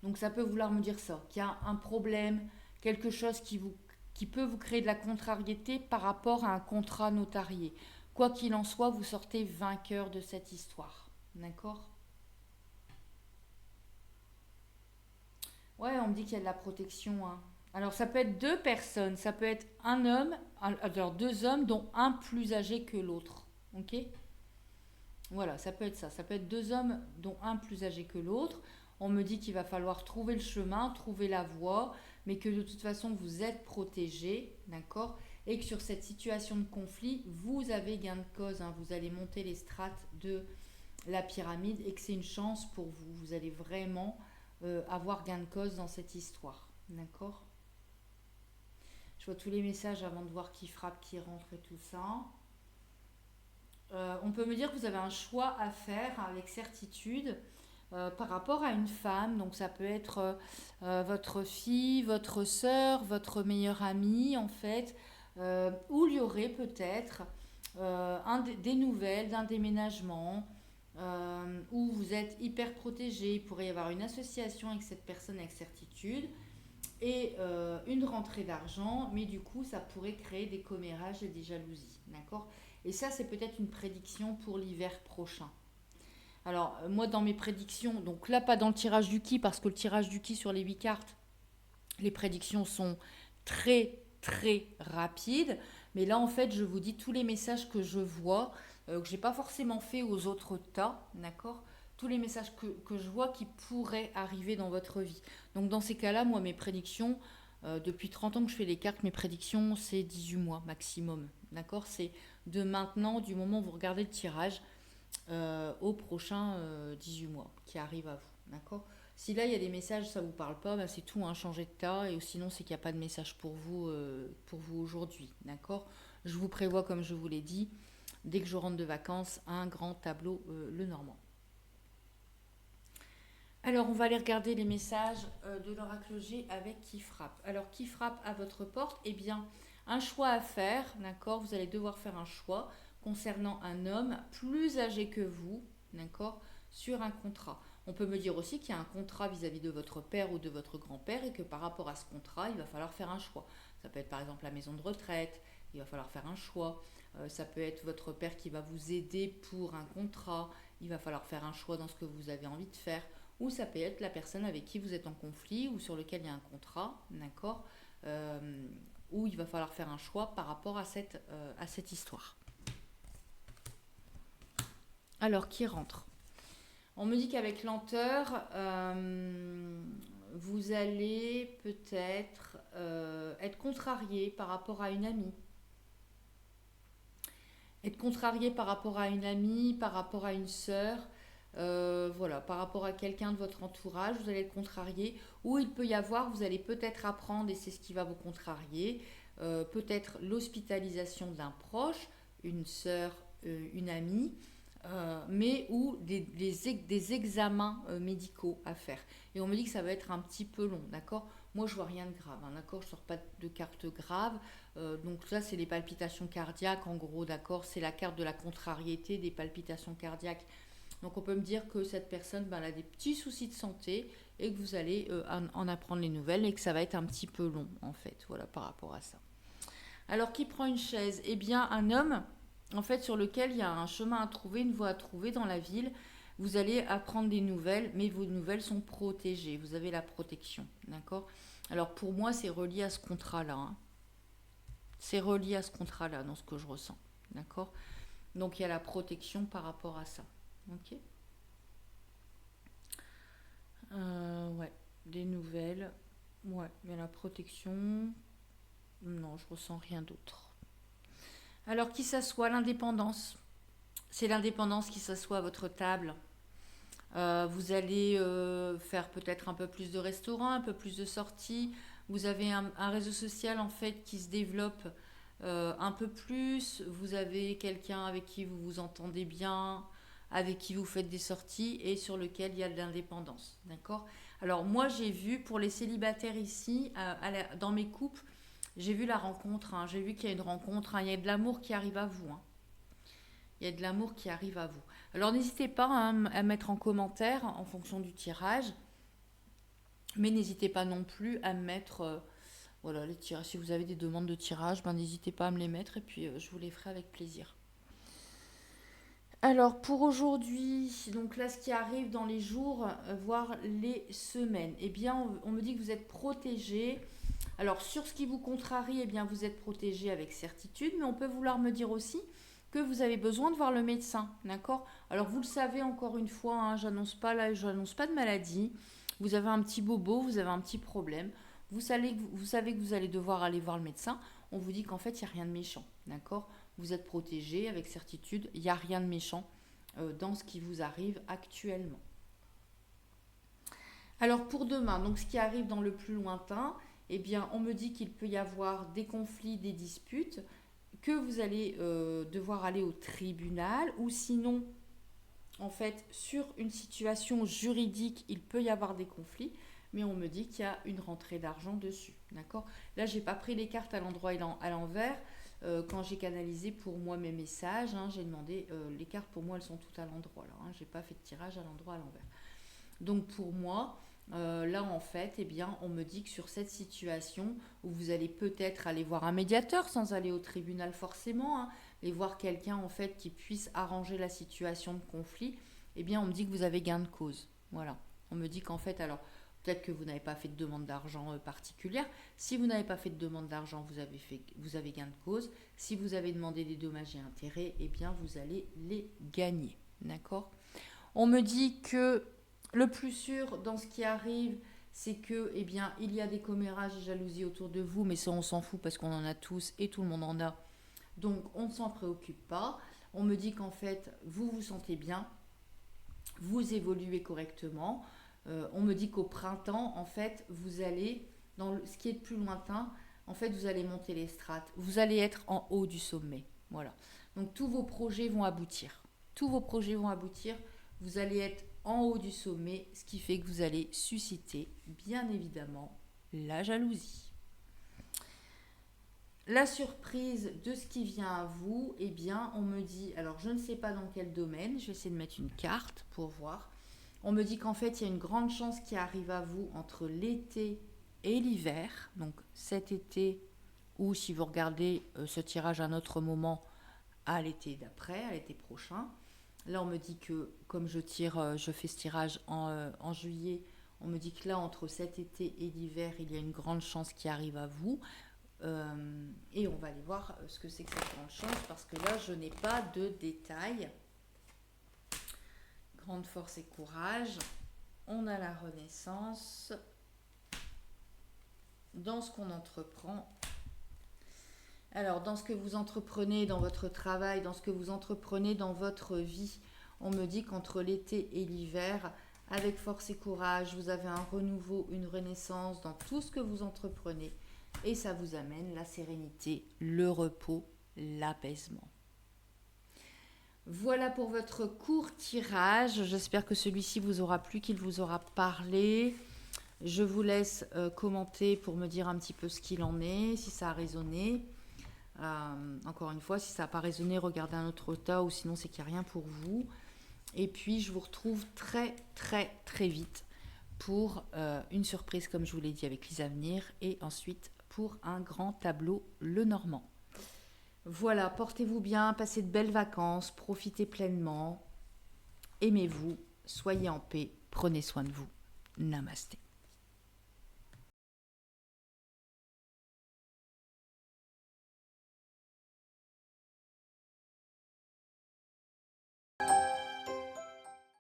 Donc ça peut vouloir me dire ça, qu'il y a un problème, quelque chose qui peut vous créer de la contrariété par rapport à un contrat notarié. Quoi qu'il en soit, vous sortez vainqueur de cette histoire. D'accord? Ouais, on me dit qu'il y a de la protection. Hein. Alors ça peut être deux personnes, ça peut être un homme, alors deux hommes dont un plus âgé que l'autre. Ok? Voilà, ça peut être ça. Ça peut être deux hommes dont un plus âgé que l'autre. On me dit qu'il va falloir trouver le chemin, trouver la voie, mais que de toute façon vous êtes protégé, d'accord? Et que sur cette situation de conflit, vous avez gain de cause. Hein, vous allez monter les strates de la pyramide et que c'est une chance pour vous. Vous allez vraiment avoir gain de cause dans cette histoire, d'accord? Je vois tous les messages avant de voir qui frappe, qui rentre et tout ça. On peut me dire que vous avez un choix à faire avec certitude par rapport à une femme. Donc ça peut être votre fille, votre sœur, votre meilleure amie en fait. Où il y aurait peut-être des nouvelles d'un déménagement. Où vous êtes hyper protégé. Il pourrait y avoir une association avec cette personne avec certitude. Et une rentrée d'argent, mais du coup ça pourrait créer des commérages et des jalousies, d'accord? Et ça c'est peut-être une prédiction pour l'hiver prochain. Alors moi dans mes prédictions, donc là pas dans le tirage du ki, parce que le tirage du ki sur les 8 cartes, les prédictions sont très très rapides, mais là en fait je vous dis tous les messages que je vois, que j'ai pas forcément fait aux autres tas, d'accord? Tous les messages que je vois qui pourraient arriver dans votre vie. Donc dans ces cas-là, moi mes prédictions, depuis 30 ans que je fais les cartes, mes prédictions c'est 18 mois maximum, d'accord? C'est de maintenant, du moment où vous regardez le tirage, au prochain 18 mois qui arrive à vous. D'accord? Si là, il y a des messages, ça ne vous parle pas, ben c'est tout, hein, changez de tas. Et sinon, c'est qu'il n'y a pas de message pour vous aujourd'hui. D'accord? Je vous prévois, comme je vous l'ai dit, dès que je rentre de vacances, un grand tableau le normand. Alors, on va aller regarder les messages de l'oracle G avec qui frappe. Alors, qui frappe à votre porte? Eh bien, un choix à faire, d'accord? Vous allez devoir faire un choix concernant un homme plus âgé que vous, d'accord? Sur un contrat. On peut me dire aussi qu'il y a un contrat vis-à-vis de votre père ou de votre grand-père et que par rapport à ce contrat, il va falloir faire un choix. Ça peut être par exemple la maison de retraite, il va falloir faire un choix. Ça peut être votre père qui va vous aider pour un contrat, il va falloir faire un choix dans ce que vous avez envie de faire. Ou ça peut être la personne avec qui vous êtes en conflit ou sur lequel il y a un contrat, d'accord, où il va falloir faire un choix par rapport à cette histoire. Alors, qui rentre? On me dit qu'avec lenteur, vous allez peut-être être contrarié par rapport à une amie. Être contrarié par rapport à une amie, par rapport à une sœur. Voilà, par rapport à quelqu'un de votre entourage, vous allez être contrarié, ou il peut y avoir, vous allez peut-être apprendre, et c'est ce qui va vous contrarier, peut-être l'hospitalisation d'un proche, une sœur, une amie, mais ou des examens médicaux à faire. Et on me dit que ça va être un petit peu long, d'accord? Moi, je vois rien de grave, hein, d'accord? Je sors pas de carte grave. Donc ça, c'est les palpitations cardiaques, en gros, d'accord? C'est la carte de la contrariété des palpitations cardiaques. Donc on peut me dire que cette personne elle a des petits soucis de santé et que vous allez en apprendre les nouvelles et que ça va être un petit peu long en fait, voilà par rapport à ça. Alors qui prend une chaise? Eh bien un homme en fait sur lequel il y a un chemin à trouver, une voie à trouver dans la ville. Vous allez apprendre des nouvelles, mais vos nouvelles sont protégées, vous avez la protection, d'accord? Alors pour moi c'est relié à ce contrat-là, hein. C'est relié à ce contrat-là dans ce que je ressens, d'accord? Donc il y a la protection par rapport à ça. Ok. Ouais, des nouvelles. Ouais, mais la protection. Non, je ressens rien d'autre. Alors, qui s'assoit? L'indépendance. C'est l'indépendance qui s'assoit à votre table. Vous allez faire peut-être un peu plus de restaurants, un peu plus de sorties. Vous avez un réseau social en fait qui se développe un peu plus. Vous avez quelqu'un avec qui vous vous entendez bien, avec qui vous faites des sorties et sur lequel il y a de l'indépendance. D'accord? Alors moi j'ai vu pour les célibataires ici, dans mes couples, j'ai vu la rencontre, hein. J'ai vu qu'il y a une rencontre, hein. Il y a de l'amour qui arrive à vous, hein. Il y a de l'amour qui arrive à vous. Alors n'hésitez pas hein, à mettre en commentaire en fonction du tirage, mais n'hésitez pas non plus à mettre voilà, les tirages. Si vous avez des demandes de tirage, ben, n'hésitez pas à me les mettre et puis je vous les ferai avec plaisir. Alors pour aujourd'hui, donc là ce qui arrive dans les jours, voire les semaines, eh bien on me dit que vous êtes protégé. Alors sur ce qui vous contrarie, eh bien vous êtes protégé avec certitude, mais on peut vouloir me dire aussi que vous avez besoin de voir le médecin, d'accord? Alors vous le savez encore une fois, hein, j'annonce pas de maladie. Vous avez un petit bobo, vous avez un petit problème. Vous savez que vous allez devoir aller voir le médecin. On vous dit qu'en fait il n'y a rien de méchant, d'accord? Vous êtes protégé avec certitude, il n'y a rien de méchant dans ce qui vous arrive actuellement. Alors pour demain, donc ce qui arrive dans le plus lointain, eh bien on me dit qu'il peut y avoir des conflits, des disputes, que vous allez devoir aller au tribunal ou sinon en fait sur une situation juridique il peut y avoir des conflits, mais on me dit qu'il y a une rentrée d'argent dessus, d'accord? Là j'ai pas pris les cartes à l'endroit et à l'envers. Quand j'ai canalisé pour moi mes messages, hein, j'ai demandé, les cartes pour moi elles sont toutes à l'endroit là, hein, j'ai pas fait de tirage à l'endroit à l'envers. Donc pour moi, là en fait, eh bien, on me dit que sur cette situation où vous allez peut-être aller voir un médiateur sans aller au tribunal forcément, hein, et voir quelqu'un en fait qui puisse arranger la situation de conflit, eh bien on me dit que vous avez gain de cause. Voilà. On me dit qu'en fait, alors peut-être que vous n'avez pas fait de demande d'argent particulière. Si vous n'avez pas fait de demande d'argent, vous avez gain de cause. Si vous avez demandé des dommages et intérêts, eh bien vous allez les gagner. D'accord? On me dit que le plus sûr dans ce qui arrive, c'est que, eh bien, il y a des commérages et jalousies autour de vous, mais ça on s'en fout parce qu'on en a tous et tout le monde en a. Donc, on ne s'en préoccupe pas. On me dit qu'en fait, vous vous sentez bien, vous évoluez correctement. On me dit qu'au printemps, en fait, vous allez, ce qui est de plus lointain, en fait, vous allez monter les strates. Vous allez être en haut du sommet. Voilà. Donc, tous vos projets vont aboutir. Tous vos projets vont aboutir. Vous allez être en haut du sommet, ce qui fait que vous allez susciter, bien évidemment, la jalousie. La surprise de ce qui vient à vous, eh bien, on me dit, alors je ne sais pas dans quel domaine, je vais essayer de mettre une carte pour voir. On me dit qu'en fait, il y a une grande chance qui arrive à vous entre l'été et l'hiver. Donc cet été, ou si vous regardez ce tirage à un autre moment, à l'été d'après, à l'été prochain. Là, on me dit que, comme je fais ce tirage en juillet, on me dit que là, entre cet été et l'hiver, il y a une grande chance qui arrive à vous. Et on va aller voir ce que c'est que cette grande chance, parce que là, je n'ai pas de détails. Grande force et courage. On a la renaissance. Dans ce qu'on entreprend. Alors, dans ce que vous entreprenez dans votre travail, dans ce que vous entreprenez dans votre vie, on me dit qu'entre l'été et l'hiver, avec force et courage, vous avez un renouveau, une renaissance dans tout ce que vous entreprenez. Et ça vous amène la sérénité, le repos, l'apaisement. Voilà pour votre court tirage. J'espère que celui-ci vous aura plu, qu'il vous aura parlé. Je vous laisse commenter pour me dire un petit peu ce qu'il en est, si ça a résonné. Encore une fois, si ça n'a pas résonné, regardez un autre tas, ou sinon c'est qu'il n'y a rien pour vous. Et puis je vous retrouve très très très vite pour une surprise, comme je vous l'ai dit, avec Lise Avenir, et ensuite pour un grand tableau Lenormand. Voilà, portez-vous bien, passez de belles vacances, profitez pleinement, aimez-vous, soyez en paix, prenez soin de vous. Namasté.